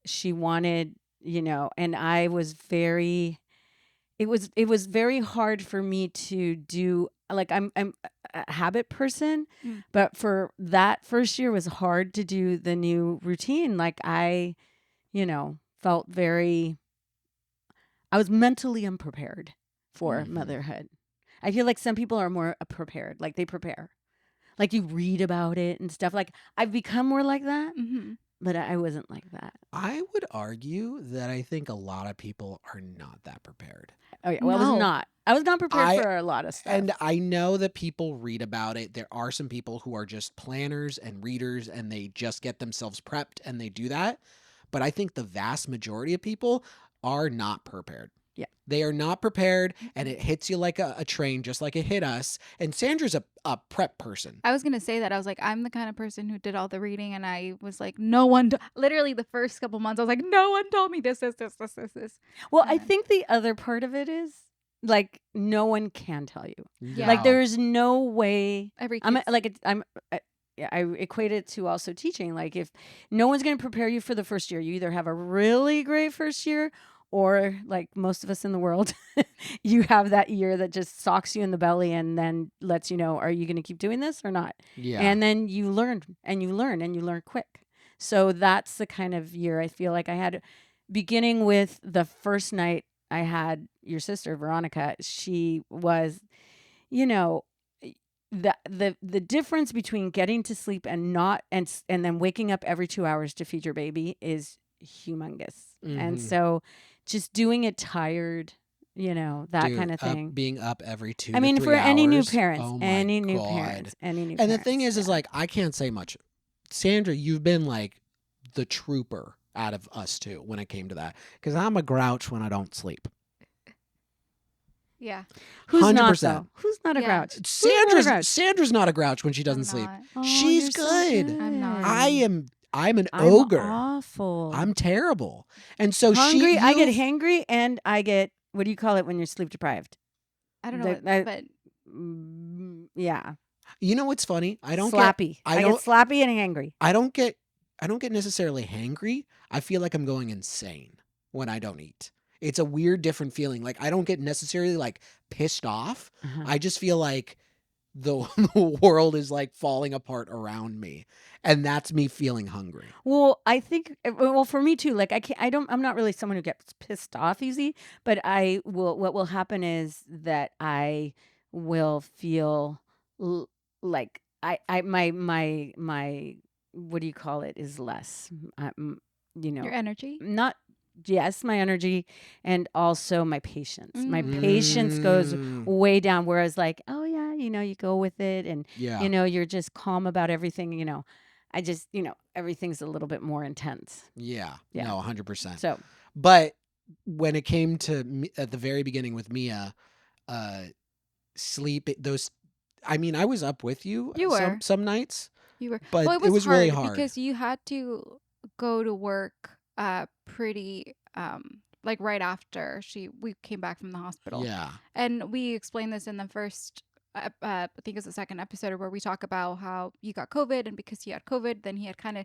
she wanted, and I was very. It was very hard for me to do. Like, I'm a habit person, but for that first year was hard to do the new routine. Like, I felt very. I was mentally unprepared for motherhood. I feel like some people are more prepared. Like, they prepare. Like, you read about it and stuff. Like, I've become more like that, but I wasn't like that. I would argue that I think a lot of people are not that prepared. Oh, yeah. Well, I was not prepared for a lot of stuff. And I know that people read about it. There are some people who are just planners and readers and they just get themselves prepped and they do that. But I think the vast majority of people are not prepared. Yeah. They are not prepared, and it hits you like a train, just like it hit us. And Sandra's a prep person. I was going to say that. I was like, I'm the kind of person who did all the reading, and I was like, literally the first couple months, I was like, no one told me this. Well, I think the other part of it is, like, no one can tell you. Yeah. Like, there is no way. I equate it to also teaching. Like, if no one's going to prepare you for the first year, you either have a really great first year, or, like most of us in the world, you have that year that just socks you in the belly and then lets you know, are you going to keep doing this or not? Yeah. And then you learn and you learn and you learn quick. So that's the kind of year I feel like I had, beginning with the first night I had your sister, Veronica. She was, the difference between getting to sleep and not, and then waking up every 2 hours to feed your baby is humongous. And so just doing it tired, that Dude, kind of thing. being up every 2 I to mean, 3 for any new hours. parents, Oh my any new God. parents, any new And the parents. thing is Yeah. like, I can't say much. Sandra, you've been like the trooper out of us two when it came to that. Because I'm a grouch when I don't sleep. Yeah. Who's not 100%. though? Who's not a Yeah. grouch? Who's not a grouch? Sandra's not a grouch when she doesn't I'm sleep. not. Oh, She's you're so good. I'm not. I'm an I'm ogre. awful. I'm terrible. And so hungry. I get you've- hangry, and I get, what do you call it when you're sleep deprived? I don't know, but Yeah, You know what's funny? slappy. I get slappy and angry. I don't get necessarily hangry. I feel like I'm going insane when I don't eat. It's a weird, different feeling. Like I don't get necessarily like pissed off. Uh-huh. I just feel like the world is like falling apart around me, and that's me feeling hungry. Well, I think, for me too, like I'm not really someone who gets pissed off easy, but what will happen is that I will feel like my, what do you call it, is less, your energy. not, yes, my energy, and also my patience. My Mm. patience goes Mm, way down, whereas like, oh yeah, you go with it, and yeah. you're just calm about everything. I just, everything's a little bit more intense. Yeah. Yeah. No, 100%. So But when it came to at the very beginning with Mia, sleep, I mean, I was up with you You were. some nights, You were. but Well, it was really hard. because you had to go to work pretty like right after we came back from the hospital. Yeah. And we explained this in the first I think it's the second episode where we talk about how you got COVID, and because he had COVID, then he had kind of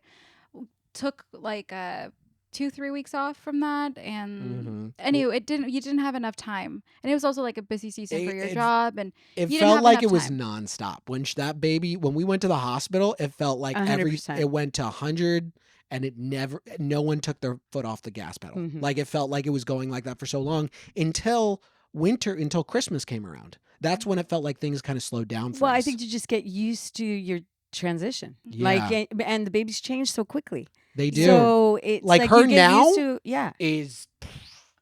took like 2-3 weeks off from that, and anyway, you didn't have enough time, and it was also like a busy season for your job, and It you didn't felt have like enough it was time. nonstop. when we went to the hospital, it felt like 100%. it went to 100, and no one took their foot off the gas pedal. Mhm. Like it felt like it was going like that for so long until Christmas came around. That's when it felt like things kind of slowed down for well, us. I think you just get used to your transition. Yeah. And the babies change so quickly. They do. So it's Like like her you get now used to, yeah. is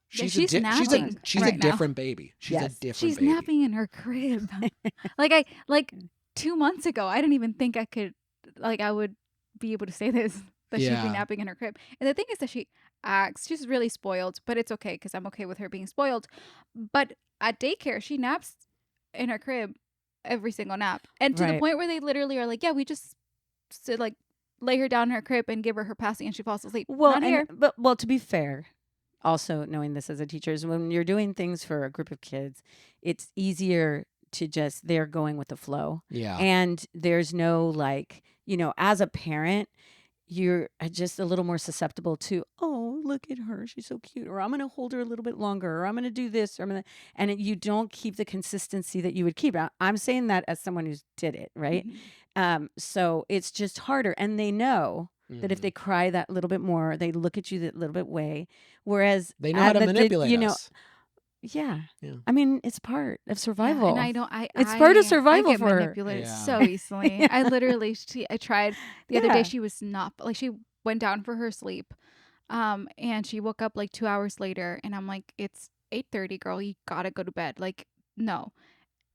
she's napping she's right a now. different baby. She's a Yes. different She's baby. napping in her crib. like 2 months ago, I didn't even think I would be able to say this, that she'd Yeah. be napping in her crib. And the thing is that she's really spoiled, but it's okay because I'm okay with her being spoiled. But at daycare, she naps in her crib every single nap, and to the Right. point where they literally are like, yeah, we just like lay her down in her crib and give her passing, and she falls asleep. Well, Not here. well, to be fair, also knowing this as a teacher, is when you're doing things for a group of kids, it's easier to just, they're going with the flow. Yeah. And there's no like, as a parent, you're just a little more susceptible to, oh, look at her, she's so cute, or I'm going to hold her a little bit longer, or I'm going to do this, or and you don't keep the consistency that you would keep. I'm saying that as someone who's did it, right? Mhm. So it's just harder, and they know that if Mhm. they cry that little bit more, they look at you that little bit way. Whereas They know how to manipulate us. yeah. Yeah. I mean, it's part of survival. Yeah, and I don't. It's part of I survival get for her. manipulated Yeah. so easily. I literally, I tried the other Yeah. day. She was not like, she went down for her sleep, and she woke up like 2 hours later, and I'm like, it's 8:30, girl. You gotta go to bed. Like, no.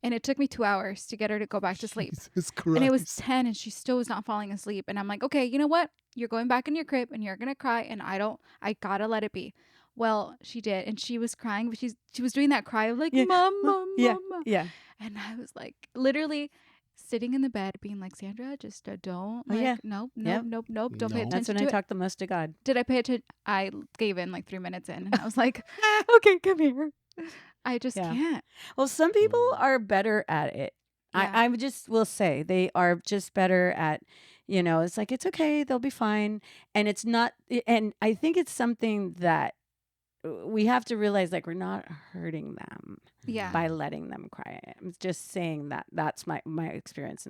And it took me 2 hours to get her to go back to sleep. Jesus And it was Christ. 10, and she still was not falling asleep. And I'm like, okay, you know what? You're going back in your crib, and you're gonna cry, and I gotta let it be. Well, she did, and she was crying, but she was doing that cry of like, Yeah. mama, Yeah. mama. Yeah. And I was like, literally sitting in the bed, being like, Sandra, just don't, Oh, like, yeah. nope, Yep. nope, nope, don't pay No. That's attention when I to it. talk the most to God. Did I pay attention? I gave in like 3 minutes in, and I was like, okay, come here. I just Yeah. can't. Well, some people Mm. are better at it. Yeah. I just will say they are just better at, it's like, it's okay, they'll be fine. And it's not, and I think it's something that we have to realize, like, we're not hurting them Yeah. by letting them cry. I'm just saying that that's my experience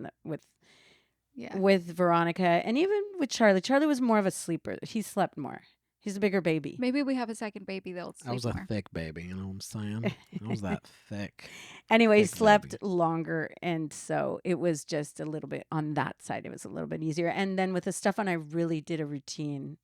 Yeah. with Veronica, and even with Charlie. Charlie was more of a sleeper. He slept more. He's a bigger baby. Maybe we have a second baby, they'll I was sleep a more. thick baby, you know what I'm saying? I was that thick. Anyway, Thick slept baby. longer, and so it was just a little bit on that side. It was a little bit easier. And then with the stuff on, I really did a routine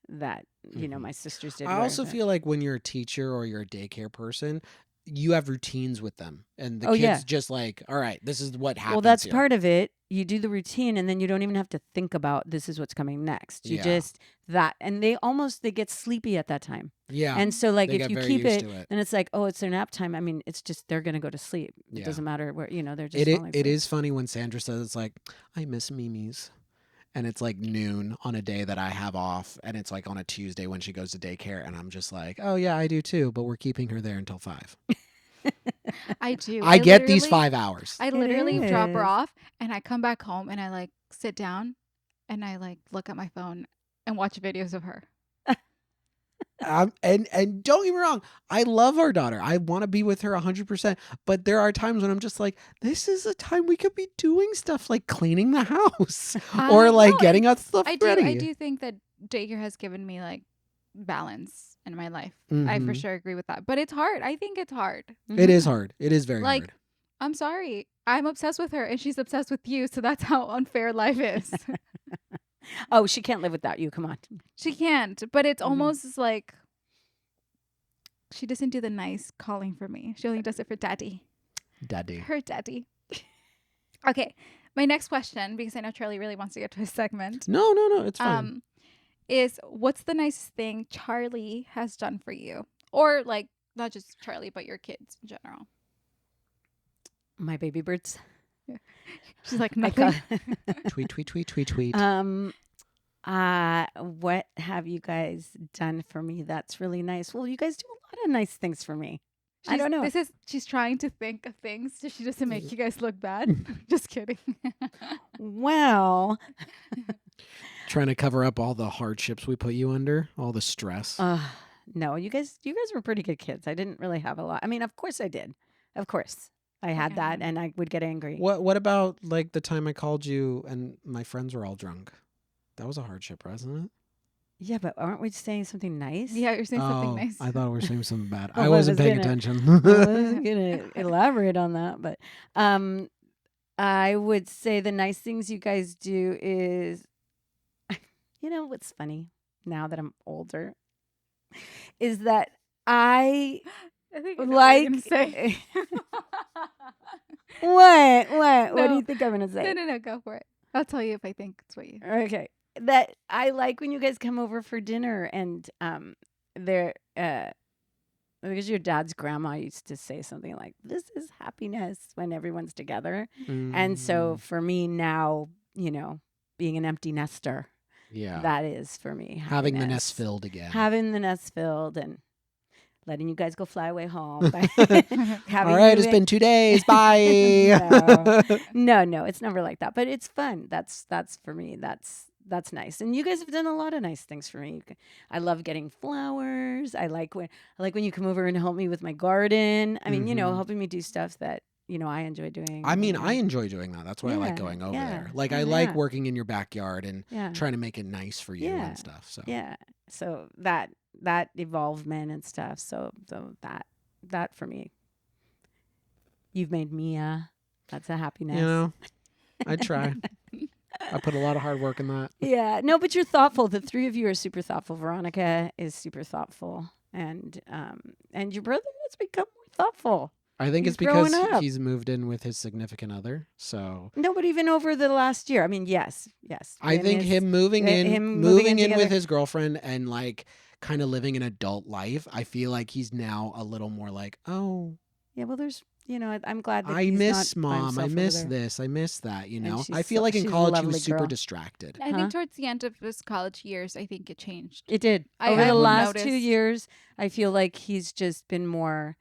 that my sisters did. I where also that- feel like when you're a teacher or you're a daycare person, you have routines with them, and the Oh, yeah. kids just like, all right, this is what happens. Well, that's here. part of it. You do the routine, and then you don't even have to think about this is what's coming next. You Yeah. just and they get sleepy at that time. Yeah, And so, like, they if get you very keep used it, to it. then it's like, oh, it's their nap time. I mean, it's just they're gonna go to sleep. It Yeah. doesn't matter where they're just falling It asleep. is funny when Sandra says it's like, I miss Mimi's. And it's like noon on a day that I have off, and it's like on a Tuesday when she goes to daycare, and I'm just like, oh yeah, I do too, but we're keeping her there until 5. I do. I get these literally- 5 hours. I literally drop her is. off and I come back home and I like sit down and I like look at my phone and watch videos of her. And don't get me wrong, I love our daughter. I want to be with her 100%. But there are times when I'm just like, this is a time we could be doing stuff like cleaning the house or like No, getting us stuff I ready. do think that daycare has given me like balance in my life. I for Mhm. sure agree with that. But it's hard. I think it's hard. It is hard. It is very Like, hard. I'm sorry. I'm obsessed with her and she's obsessed with you. So that's how unfair life is. Oh, she can't live without you. Come on. She can't. But it's Mhm. almost like she doesn't do the nice calling for me. She only does it for daddy. Daddy. Her daddy. Okay. My next question, because I know Charlie really wants to get to his segment, No, it's fine. is what's the nicest thing Charlie has done for you? Or like not just Charlie, but your kids in general. My baby birds. She's like I nothing. Tweet, tweet, tweet, tweet, tweet. What have you guys done for me that's really nice? Well, you guys do a lot of nice things for me. I don't know. She's trying to think of things so she doesn't make you guys look bad. Just kidding. Well, Trying to cover up all the hardships we put you under, all the stress. no, you guys were pretty good kids. I didn't really have a lot. I mean, of course I did. Of course. I had that and I would get angry. What about like the time I called you and my friends were all drunk? That was a hardship, wasn't it? Yeah, but aren't we saying something nice? Yeah, you're saying something nice. I thought we were saying something bad. Well, I I wasn't was paying gonna- attention. I wasn't gonna elaborate on that, but I would say the nice things you guys do is, you know, what's funny now that I'm older is that I think I know what you're like. gonna say. What? What do No. you think I'm gonna say? No, go for it. I'll tell you if I think it's what you. Okay. That I like when you guys come over for dinner and they're because your dad's grandma used to say something like, "This is happiness when everyone's together." And so for me now, you know, being an empty nester, yeah, that is for me having the happiness. nest filled again. Having the nest filled and letting you guys go fly away home. All right, it's been 2 days. Bye. No, it's never like that. But it's fun. That's for me. That's nice. And you guys have done a lot of nice things for me. I love getting flowers. I like when you come over and help me with my garden. I mean, you know, Mhm. helping me do stuff that, you know, I enjoy doing. I mean, and- I enjoy doing that. That's why I like Yeah, going over yeah, there. Like, I yeah. like working in your backyard and yeah. trying to make it nice for you Yeah, and stuff. So Yeah. So that evolvement and stuff. So that for me. You've made Mia. That's a happiness. you know, I try. I put a lot of hard work in that. Yeah. No, but you're thoughtful. The three of you are super thoughtful. Veronica is super thoughtful. And your brother has become more thoughtful. I think He's it's because growing up. he's moved in with his significant other. So No, but even over the last year. I mean, yes. I think his- him moving in, him moving in with together. his girlfriend and like kind of living an adult life, I feel like he's now a little more like, oh, Yeah, well, there's, you know, I'm glad that I he's miss not by mom. I himself over miss there. this. I miss that. You And know, she's I feel so- like in she's a college he lovely was super girl. distracted. I Huh? think towards the end of his college years, I think it changed. It did. I Over the have last 2 noticed. years, I feel like he's just been more.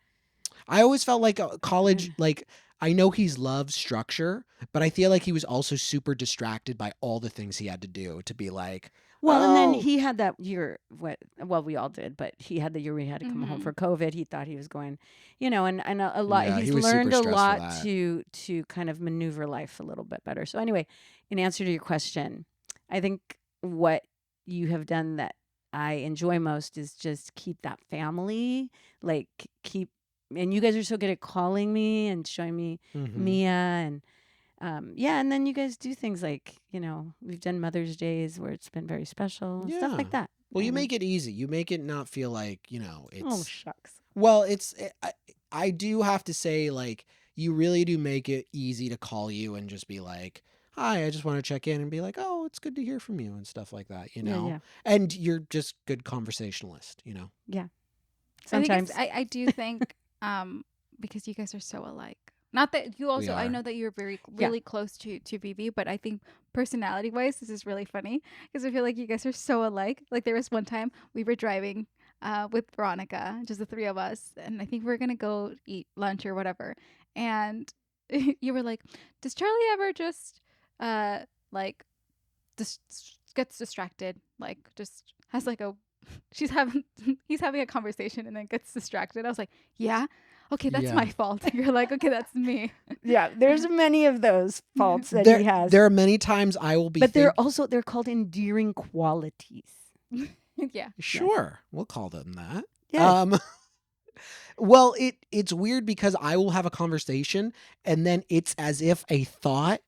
I always felt like college, like I know he's loved structure, but I feel like he was also super distracted by all the things he had to do to be like, Well, and then "Oh." he had that year. Well, we all did, but he had the year where he had to come home Mhm. for COVID. He thought he was going, you know, and a lot. Yeah, he's he was super learned a stressed for lot that. to kind of maneuver life a little bit better. So anyway, in answer to your question, I think what you have done that I enjoy most is just keep that family, like keep. And you guys are so good at calling me and showing me Mhm. Mia and yeah, and then you guys do things like, you know, we've done Mother's Days where it's been very special, stuff like Yeah. that. Well, you And make it easy. You make it not feel like, oh it's shucks. well, I do have to say, like, you really do make it easy to call you and just be like, "Hi, I just want to check in," and be like, "Oh, it's good to hear from you," and stuff like that, Yeah, yeah, And you're just good conversationalist. yeah. I think Sometimes. I do think because you guys are so alike. Not that you We also I are. know that you're Yeah. really close to Vivi, but I think personality wise this is really funny because I feel like you guys are so alike. Like there was one time we were driving with Veronica, just the three of us, and I think we are gonna go eat lunch or whatever. And you were like, "Does Charlie ever just like just gets distracted? Like just has like a she's having he's having a conversation and then gets distracted." I was like, "Yeah, okay, that's my Yeah. fault." You're like, "Okay, that's me." Yeah, there's many of those faults that There he has. there are many times I will be But they're called endearing qualities. Yeah. sure, we'll call them that. Yes. Well, it's weird because I will have a conversation and then it's as if a thought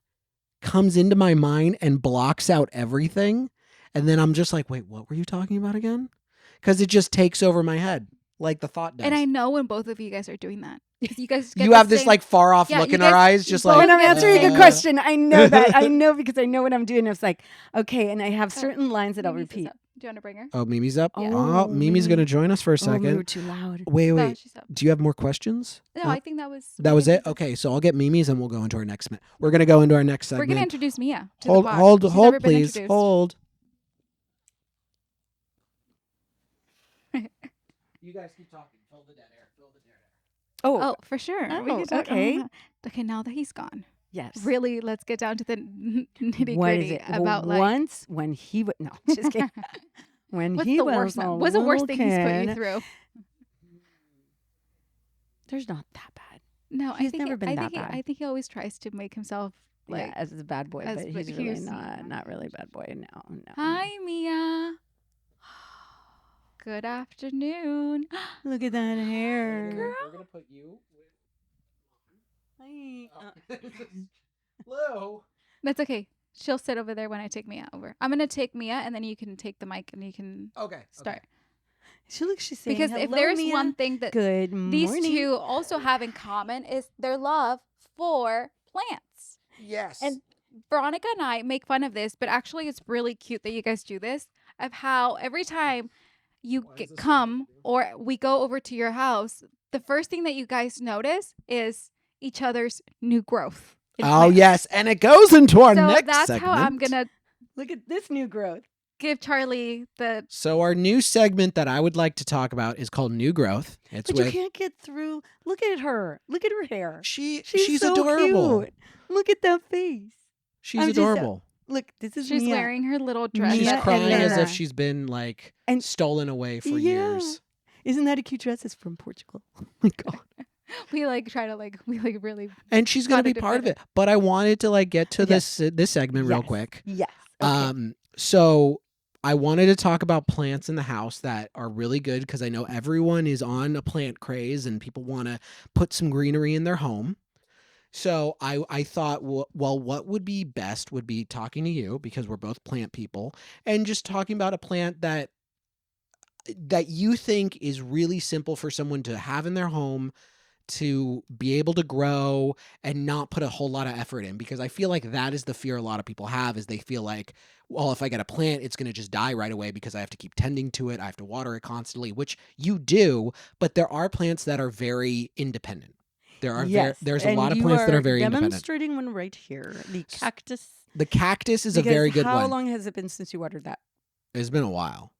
comes into my mind and blocks out everything. And then I'm just like, wait, what were you talking about again? Because it just takes over my head like the thought does. And I know when both of you guys are doing that. 'Cause you guys get you the have this same- like far off Yeah, look you in our guys- eyes, you just both like When I'm get the answering a same- question, I know that. I know because I know what I'm doing. It's like, okay, and I have Oh, certain lines that I'll Mimi's is repeat. up. Do you want to bring her? Oh, Mimi's up. Yeah. Oh, Mimi's Mimi. gonna join us for a Oh, we were second. too loud. Wait, No, wait. she's up. Do you have more questions? No, Uh, I think that was that was it. Okay, so I'll get Mimi's and we'll go into our next. We're gonna go into our next We're segment. gonna introduce Mia to hold, the pod. hold, She's hold, never been please, introduced. hold. You guys keep talking. Fill the dead air. Fill the dead air. Oh, for sure. We Oh, could talk- okay. Okay, now that he's gone, yes. really, let's get down to the nitty What is gritty it? about Well, like once when he was no, just kidding. When what's he the was worst. a What's the worst little thing he's put you kid, through? There's not that bad. No, He's I think never been that I bad. think he always tries to make himself like. Yeah, as a bad boy, as- but but he's really he's- not really bad boy. No, no. Hi, Mia. Good afternoon. Look at that hair. Girl. We're gonna put you Hi. with. Hello. That's okay. She'll sit over there when I take Mia over. I'm gonna take Mia, and then you can take the mic and you can Okay. start. She's saying Because if hello, there's Mia. one thing that Good these morning. two also have in common is their love for plants. Yes. And Veronica and I make fun of this, but actually it's really cute that you guys do this, of how every time you Why is this so come cute? or we go over to your house, the first thing that you guys notice is each other's new growth. in Oh plants. yes, and it goes into our So next that's segment. how I'm gonna Look at this new growth. give Charlie the So our new segment that I would like to talk about is called New Growth. It's But you with can't get through. Look at her. Look at her hair. she's so adorable. cute. Look at that face. She's I'm just so- adorable. Look, this is she's Mia. wearing her little dress. She's Mia that- crying and as Lena. if she's been like And- stolen away for Yeah. years. Isn't that a cute dress? It's from Portugal. Oh my god. we like try to like we like really And she's gonna Gotta be part of defend it. But I wanted to like get to Yes. this segment real Yes. quick. Yes. Okay. So I wanted to talk about plants in the house that are really good because I know everyone is on a plant craze and people want to put some greenery in their home. So I thought, well, what would be best would be talking to you because we're both plant people and just talking about a plant that you think is really simple for someone to have in their home to be able to grow and not put a whole lot of effort in, because I feel like that is the fear a lot of people have, is they feel like, well, if I get a plant, it's going to just die right away because I have to keep tending to it. I have to water it constantly, which you do, but there are plants that are very independent. There are there's a and lot of you plants that are are very independent. demonstrating one right here. The cactus. The cactus is a Because very good how one. long has it been since you watered that? It's been a while.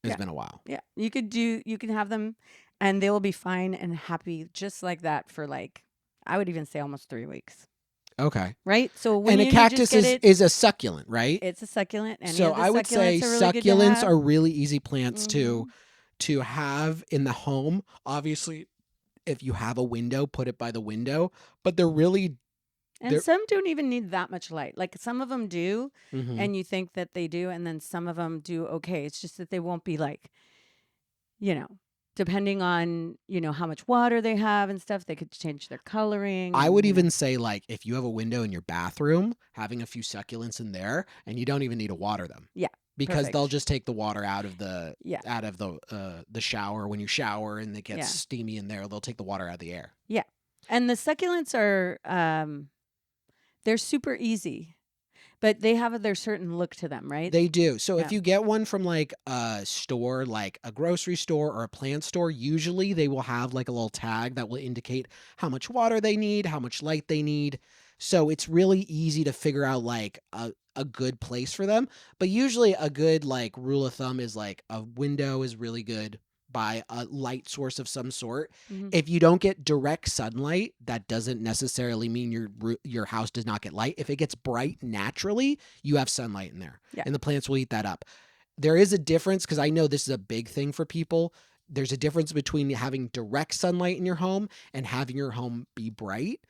It's Yeah. been a while. Yeah. You can have them and they will be fine and happy just like that for like, I would even say almost 3 weeks. Okay. Right? So when And a you cactus just get is a succulent, right? it's a succulent. Any So of the I would say succulents are really good to succulents have. are really easy plants Mhm. to have in the home. Obviously, if you have a window, put it by the window. But they're really And they're- some don't even need that much light. Like some of them do, Mhm. and you think that they do, and then some of them do okay. It's just that they won't be like, depending on, how much water they have and stuff, they could change their coloring. I and, would even say, like, if you have a window in your bathroom, having a few succulents in there, and you don't even need to water them. Yeah. because they'll Perfect. just take the water Yeah. out of the shower when you shower and it gets Yeah. steamy in there. They'll take the water out of the air. Yeah. And the succulents are they're super easy, but they have their certain look to them, right? They do. So Yeah. if you get one from like a store, like a grocery store or a plant store, usually they will have like a little tag that will indicate how much water they need, how much light they need. So it's really easy to figure out like a good place for them. But usually a good like rule of thumb is like a window is really good by a light source of some sort. Mhm. If you don't get direct sunlight, that doesn't necessarily mean your house does not get light. If it gets bright naturally, you have sunlight in there. Yeah. And the plants will eat that up. There is a difference because I know this is a big thing for people. There's a difference between having direct sunlight in your home and having your home be bright.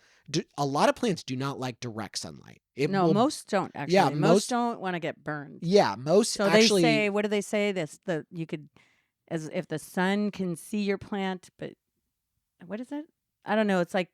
A lot of plants do not like direct sunlight. No, most don't actually. Yeah, most most- don't want to get burned. Yeah, most So actually. they say, what do they say? You could, as if the sun can see your plant, but what is it? I don't know. It's like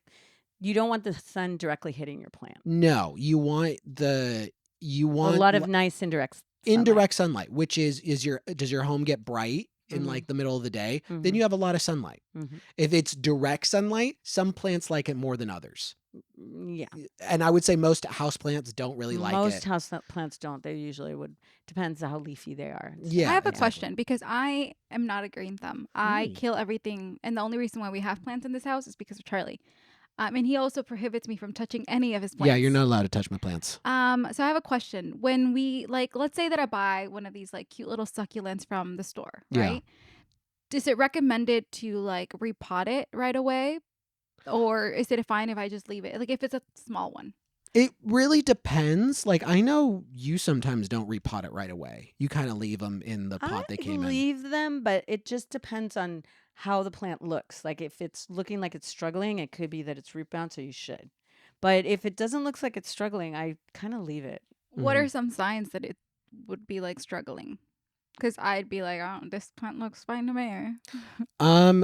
you don't want the sun directly hitting your plant. No, you want A lot of nice indirect sunlight, which is does your home get bright in Mhm. like the middle of the day? Mhm. Then you have a lot of sunlight. Mhm. If it's direct sunlight, some plants like it more than others. Yeah. And I would say most houseplants don't really like Most it. house plants don't. They usually would. Depends on how leafy they are. Yeah, I have a exactly. question because I am not a green thumb. I Mm. kill everything, and the only reason why we have plants in this house is because of Charlie. And he also prohibits me from touching any of his plants. Yeah, you're not allowed to touch my plants. So I have a question. When we let's say that I buy one of these like cute little succulents from the store, Yeah. right? Is it recommended to like repot it right away, or is it fine if I just leave it? Like if it's a small one. It really depends. Like I know you sometimes don't repot it right away. You kind of leave them in the pot they came in. leave them, but it just depends on how the plant looks. Like if it's looking like it's struggling, it could be that it's root bound, so you should. But if it doesn't look like it's struggling, I kind of leave it. What Mhm. are some signs that it would be like struggling? Because I'd be like, oh, this plant looks fine to me.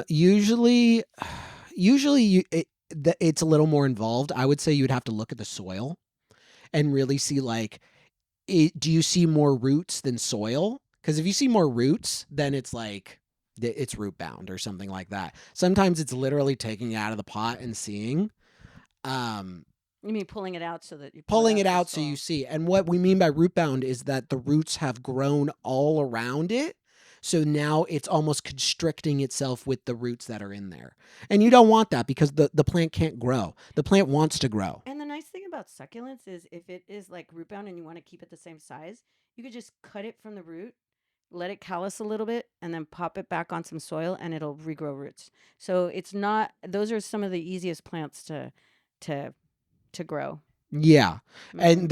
Usually it's a little more involved. I would say you would have to look at the soil and really see like, do you see more roots than soil? Because if you see more roots, then it's like it's root bound or something like that. Sometimes it's literally taking it out of the pot and seeing. You mean pulling it out so that you Pulling it of the out so soil. you see. And what we mean by root bound is that the roots have grown all around it. So now it's almost constricting itself with the roots that are in there. And you don't want that because the plant can't grow. The plant wants to grow. And the nice thing about succulents is if it is like root bound and you want to keep it the same size, you could just cut it from the root, let it callus a little bit, and then pop it back on some soil and it'll regrow roots. So it's not, those are some of the easiest plants to grow. Yeah. Mhm. And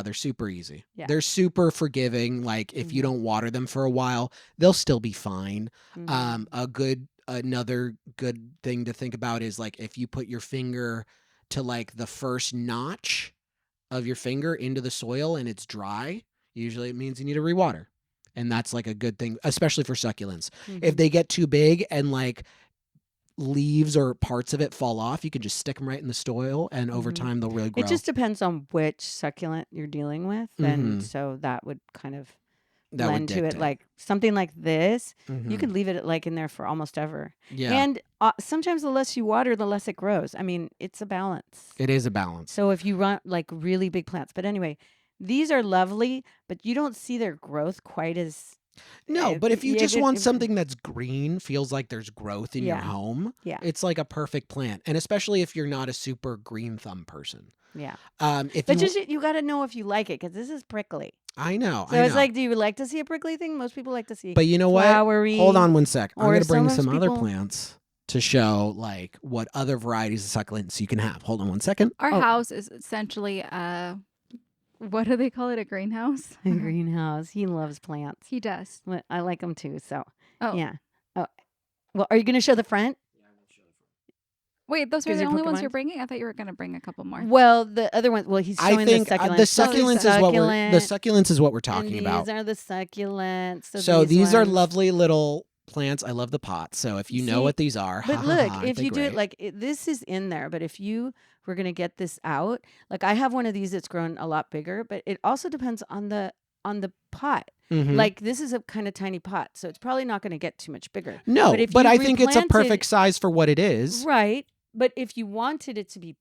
they're super easy. Yeah. They're super forgiving. Like if you Mhm. don't water them for a while, they'll still be fine. Mhm. Another good thing to think about is like if you put your finger to like the first notch of your finger into the soil and it's dry, usually it means you need to rewater. And that's like a good thing, especially for succulents. If Mhm. they get too big and like leaves or parts of it fall off, you can just stick them right in the soil and over Mhm. time they'll really grow. It just depends on which succulent you're dealing with. And Mhm. so that would kind of That would lend to it. dictate. Like something like this, you Mhm. could leave it like in there for almost ever. Yeah. And sometimes the less you water, the less it grows. I mean, it's a balance. It is a balance. So if you run like really big plants, but anyway, these are lovely, but you don't see their growth quite as. No, but if you yeah, just it- want it- something that's green, feels like there's growth in your Yeah. home, Yeah. it's like a perfect plant. And especially if you're not a super green thumb person. Yeah. If But you, you got to know if you like it because this is prickly. I know. So it's like, do you like to see a prickly thing? Most people like to see but you know flowery. what? Hold on one sec. I'm or going to bring sometimes some other people- plants to show like what other varieties of succulents you can have. Hold on one second. Our Oh. house is essentially what do they call it? A greenhouse? A greenhouse. He loves plants. He does. Well, I like them too. So Oh, yeah. Oh, well, are you going to show the front? wait, those are 'Cause the you're only poking ones you're mine? bringing? I thought you were gonna bring a couple more. Well, the other one. Well, he's I showing think the succulents. the succulents is what the Succulent, succulents is what we're and talking about. These are the succulents. So these are ones- lovely little plants. I love the pots. So if you know See, what these are, But ha, look, ha, ha, if aren't they you do it great? like this is in there, but if you were going to get this out, like I have one of these that's grown a lot bigger, but it also depends on the on the pot. Mhm. Like this is a kind of tiny pot, so it's probably not going to get too much bigger. No, But if but you I think it's a replanted- perfect size for what it is. Right. But if you wanted it to be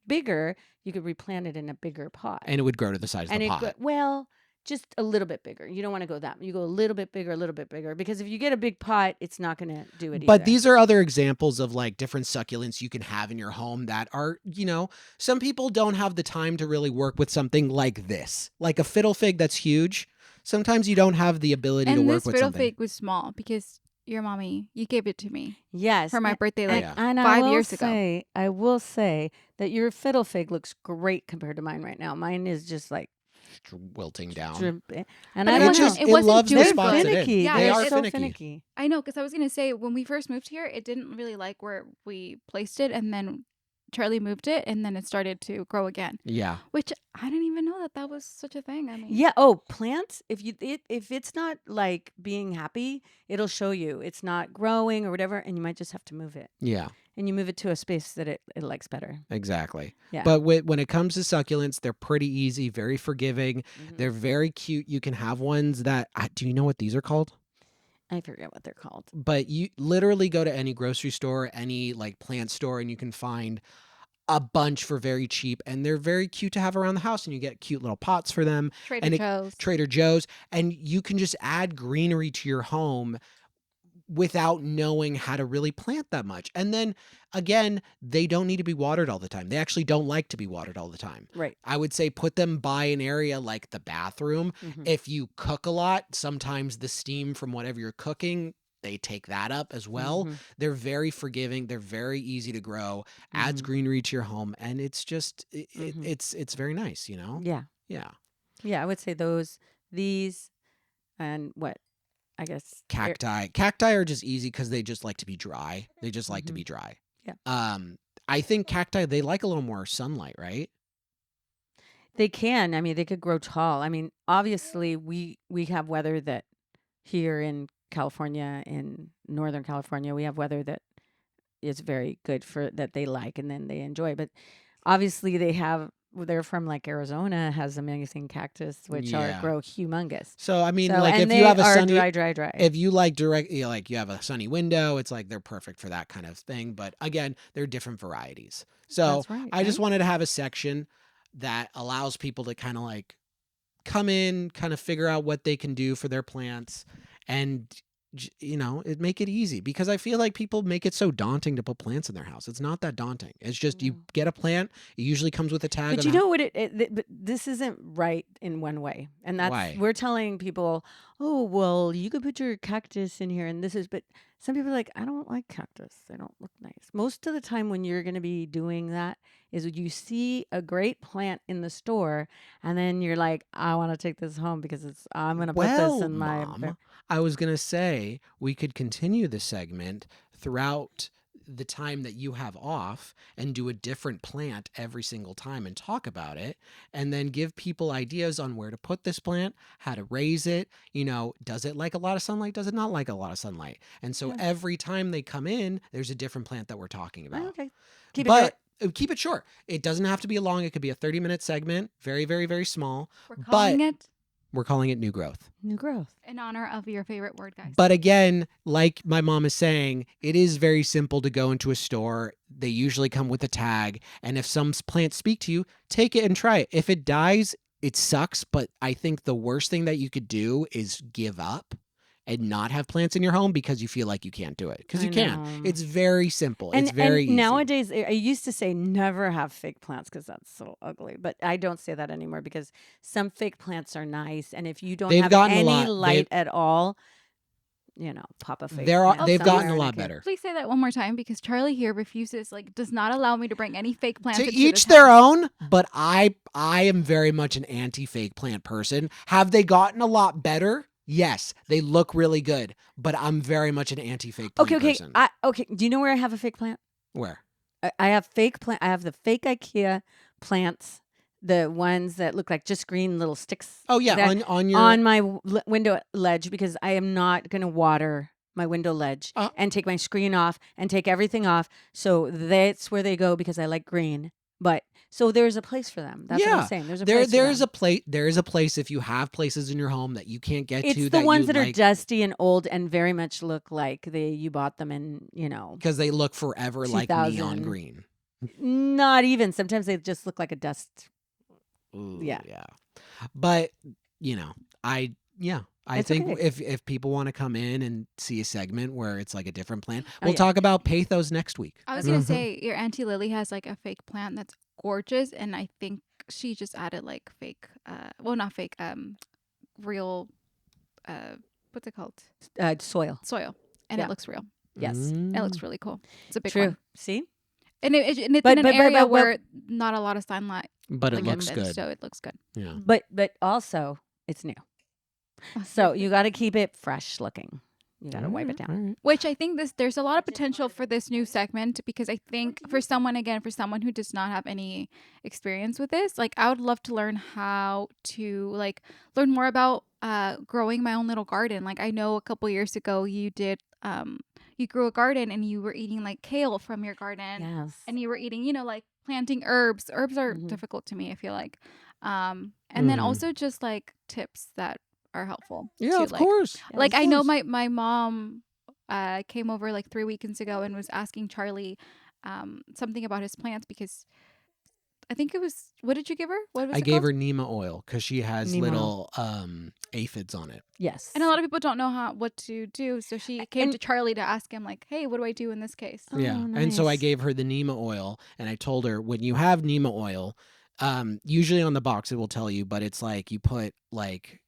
bigger, you could replant it in a bigger pot. And it would grow to the size of And the it pot. well, just a little bit bigger. You don't want to go that. You go a little bit bigger, because if you get a big pot, it's not going to do it But either. these are other examples of like different succulents you can have in your home that are, some people don't have the time to really work with something like this. Like a fiddle fig that's huge. Sometimes you don't have the ability to And work this with fiddle something. fig was small because your mommy, you gave it to me Yes. for my birthday like Yeah. And 5 years ago. I will say that your fiddle fig looks great compared to mine right now. Mine is just like Wilting down. and But I it don't wasn't- know. it wasn't loves the doing They're spots good. it in. finicky. Yeah, they They're are so finicky. finicky. I know, because I was going to say, when we first moved here, it didn't really like where we placed it, and then Charlie moved it, and then it started to grow again, Yeah. which I didn't even know that was such a thing. I mean, Yeah. Oh, plants. If it's not like being happy, it'll show you it's not growing or whatever, and you might just have to move it. Yeah. And you move it to a space that it likes better. Exactly. Yeah. But when it comes to succulents, they're pretty easy, very forgiving. Mhm. They're very cute. You can have ones that, do you know what these are called? I forget what they're called. But you literally go to any grocery store, any like plant store, and you can find a bunch for very cheap. And they're very cute to have around the house. And you get cute little pots for them. Trader Joe's. And you can just add greenery to your home without knowing how to really plant that much. And then again, they don't need to be watered all the time. They actually don't like to be watered all the time. Right. I would say put them by an area like the bathroom. Mhm. If you cook a lot, sometimes the steam from whatever you're cooking, they take that up as well. Mhm. They're very forgiving. They're very easy to grow. Adds Mhm. greenery to your home, and it's just Mhm. it's very nice, Yeah. Yeah. Yeah. I would say these, and what I guess Cacti are just easy because they just like to be dry. They just like to be dry. Yeah. I think cacti, they like a little more sunlight, right? They can. I mean, they could grow tall. I mean, obviously, we have weather that here in California, in Northern California, we have weather that is very good for that they like and then they enjoy. But obviously, they're from like Arizona, has amazing cactus which Yeah. grow humongous. So I mean, So, like and if they you have a are sunny, dry. if you like direct, like you have a sunny window, it's like they're perfect for that kind of thing. But again, they're different varieties. So That's right. I just wanted to have a section that allows people to kind of like come in, kind of figure out what they can do for their plants, and it make it easy, because I feel like people make it so daunting to put plants in their house. It's not that daunting. It's just you get a plant. It usually comes with a tag. But you know what? But this isn't right in one way, and that's Why? we're telling people, oh well, you could put your cactus in here, and this is. But some people are like, I don't like cactus. They don't look nice. Most of the time, when you're going to be doing that, is you see a great plant in the store, and then you're like, I want to take this home because I'm going to put this in my. Mom, I was gonna say we could continue the segment throughout the time that you have off and do a different plant every single time and talk about it, and then give people ideas on where to put this plant, how to raise it. Does it like a lot of sunlight? Does it not like a lot of sunlight? And so every time they come in, there's a different plant that we're talking about. Okay, keep it short. Keep it short. It doesn't have to be long. It could be a 30-minute segment, very, very, very small. We're calling it new growth. New growth. in honor of your favorite word, guys. But again, like my mom is saying, it is very simple to go into a store. They usually come with a tag. And if some plants speak to you, take it and try it. If it dies, it sucks. But I think the worst thing that you could do is give up and not have plants in your home because you feel like you can't do it. Because you can. know. It's very simple. It's very easy. Nowadays, I used to say never have fake plants because that's so ugly. But I don't say that anymore because some fake plants are nice. And if you don't They've have gotten a any lot. light at all, pop a fake They've plant gotten somewhere a and lot it can- better. Please say that one more time, because Charlie here does not allow me to bring any fake plants. To into each this their house. own, but I am very much an anti-fake plant person. Have they gotten a lot better? Yes, they look really good, but I'm very much an anti-fake plant person. Okay. Do you know where I have a fake plant? Where? I have fake plant. I have the fake IKEA plants, the ones that look like just green little sticks. Oh yeah, that- on your on my window ledge, because I am not going to water my window ledge and take my screen off and take everything off. So that's where they go because I like green. But So there's a place for them. That's what I'm Yeah. saying. There's a There place for there's them. there is a place if you have places in your home that you can't get It's to the that ones you that are like dusty and old and very much look like you bought them in, because they look forever like neon 2000. green. Not even. Sometimes they just look like a dust. Ooh, Yeah. yeah. But I It's think okay. if people want to come in and see a segment where it's like a different plant, Oh, we'll yeah. talk about pathos next week. I was gonna say your Auntie Lily has like a fake plant that's gorgeous, and I think she just added like fake, well, not fake, real, what's it called? Soil. Soil, and Yeah. it looks real. Yes. It looks really cool. It's a big True. one, See? and it's But- in an but- area but- where not a lot of sunlight. But it like, looks gets in, good. so it looks good. Yeah. But also it's new. So you got to keep it fresh looking. You got to wipe it down. All right. Which I think there's a lot of potential for this new segment, because I think for someone who does not have any experience with this, like I would love to learn how to like learn more about growing my own little garden. Like I know a couple years ago you did you grew a garden and you were eating like kale from your garden. Yes. And you were eating, like planting herbs. Herbs are Mhm. difficult to me, I feel like. And then Mhm. also just like tips that are helpful. Yeah, to, of like, course. Yeah, like of I know course. my mom came over like 3 weekends ago and was asking Charlie something about his plants, because I think it was, what did you give her? What was I it gave called? her Nema oil because she has Neem oil. little aphids on it. Yes. And a lot of people don't know what to do, so she came And- to Charlie to ask him like, hey, what do I do in this case? Oh, Yeah. And so I nice. gave her the Nema oil and I told her when you have Nema oil, usually on the box it will tell you, but it's like you put like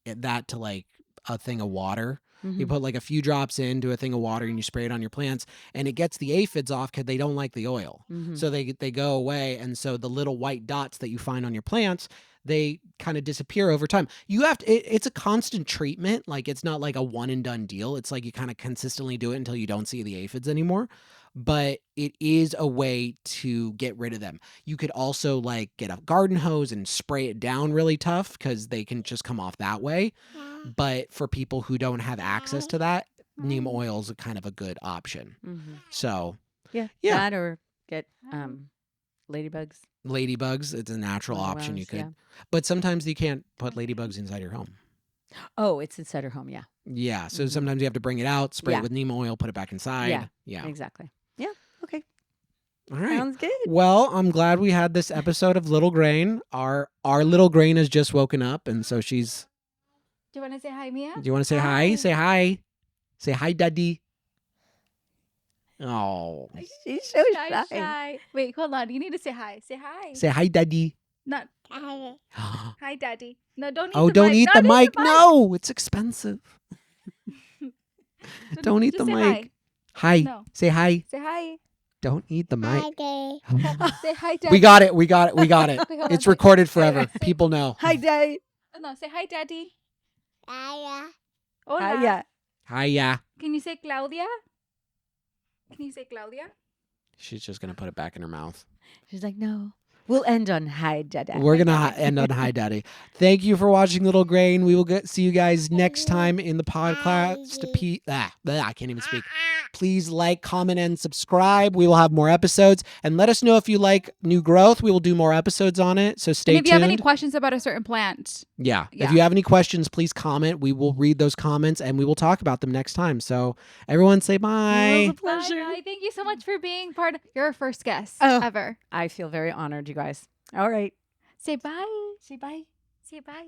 that to like a thing of water. You Mhm. put like a few drops into a thing of water and you spray it on your plants and it gets the aphids off because they don't like the oil. Mhm. So they go away. And so the little white dots that you find on your plants, they kind of disappear over time. You have to, it's a constant treatment. Like it's not like a one and done deal. It's like you kind of consistently do it until you don't see the aphids anymore. But it is a way to get rid of them. You could also like get a garden hose and spray it down really tough because they can just come off that way. But for people who don't have access to that, neem oil is kind of a good option. Mhm. So Yeah. Yeah. That or get ladybugs. ladybugs, it's a natural Mother option you worms, could. yeah. But sometimes you can't put ladybugs inside your home. Oh, it's inside her home. Yeah. Yeah, so Mhm. sometimes you have to bring it out, spray Yeah. it with neem oil, put it back inside. Yeah. Yeah. Exactly. Yeah. Okay. All right. Sounds good. Well, I'm glad we had this episode of Little Grain. Our little grain has just woken up, and so she's. Do you want to say hi, Mia? Do you want to say hi? Say hi. Say hi, Daddy. Oh. She's so Shy, shy. Wait, hold on. You need to say hi. Say hi. Say hi, Daddy. Not hi, Daddy. No, don't eat Oh, the don't mic. eat the mic. No, it's expensive. Don't eat the Just say mic. Hi. No. Say hi. Say hi. Don't eat the mic. Say hi, Daddy. We got it. We got it. We got it. Wait, hold It's on. recorded forever. People know. Hi, Day. No, say hi, Daddy. Hola. Hi, yeah. Hi, yeah. Can you say Claudia? Can you say Claudia? She's just going to put it back in her mouth. She's like, no. We'll end on hi, Dada. We're going to end on Hi Daddy. Thank you for watching Little Grain. We will see you guys next time in the podcast. I can't even speak. Please like, comment, and subscribe. We will have more episodes. And let us know if you like new growth. We will do more episodes on it. So stay And if tuned. you have any questions about a certain plant, Yeah. Yeah. If you have any questions, please comment. We will read those comments and we will talk about them next time. So everyone say It bye. was a pleasure. Bye. Thank you so much for being part of. You're our first guest Oh. ever. I feel very honored, you guys. All right. Say bye. Say bye. Say bye.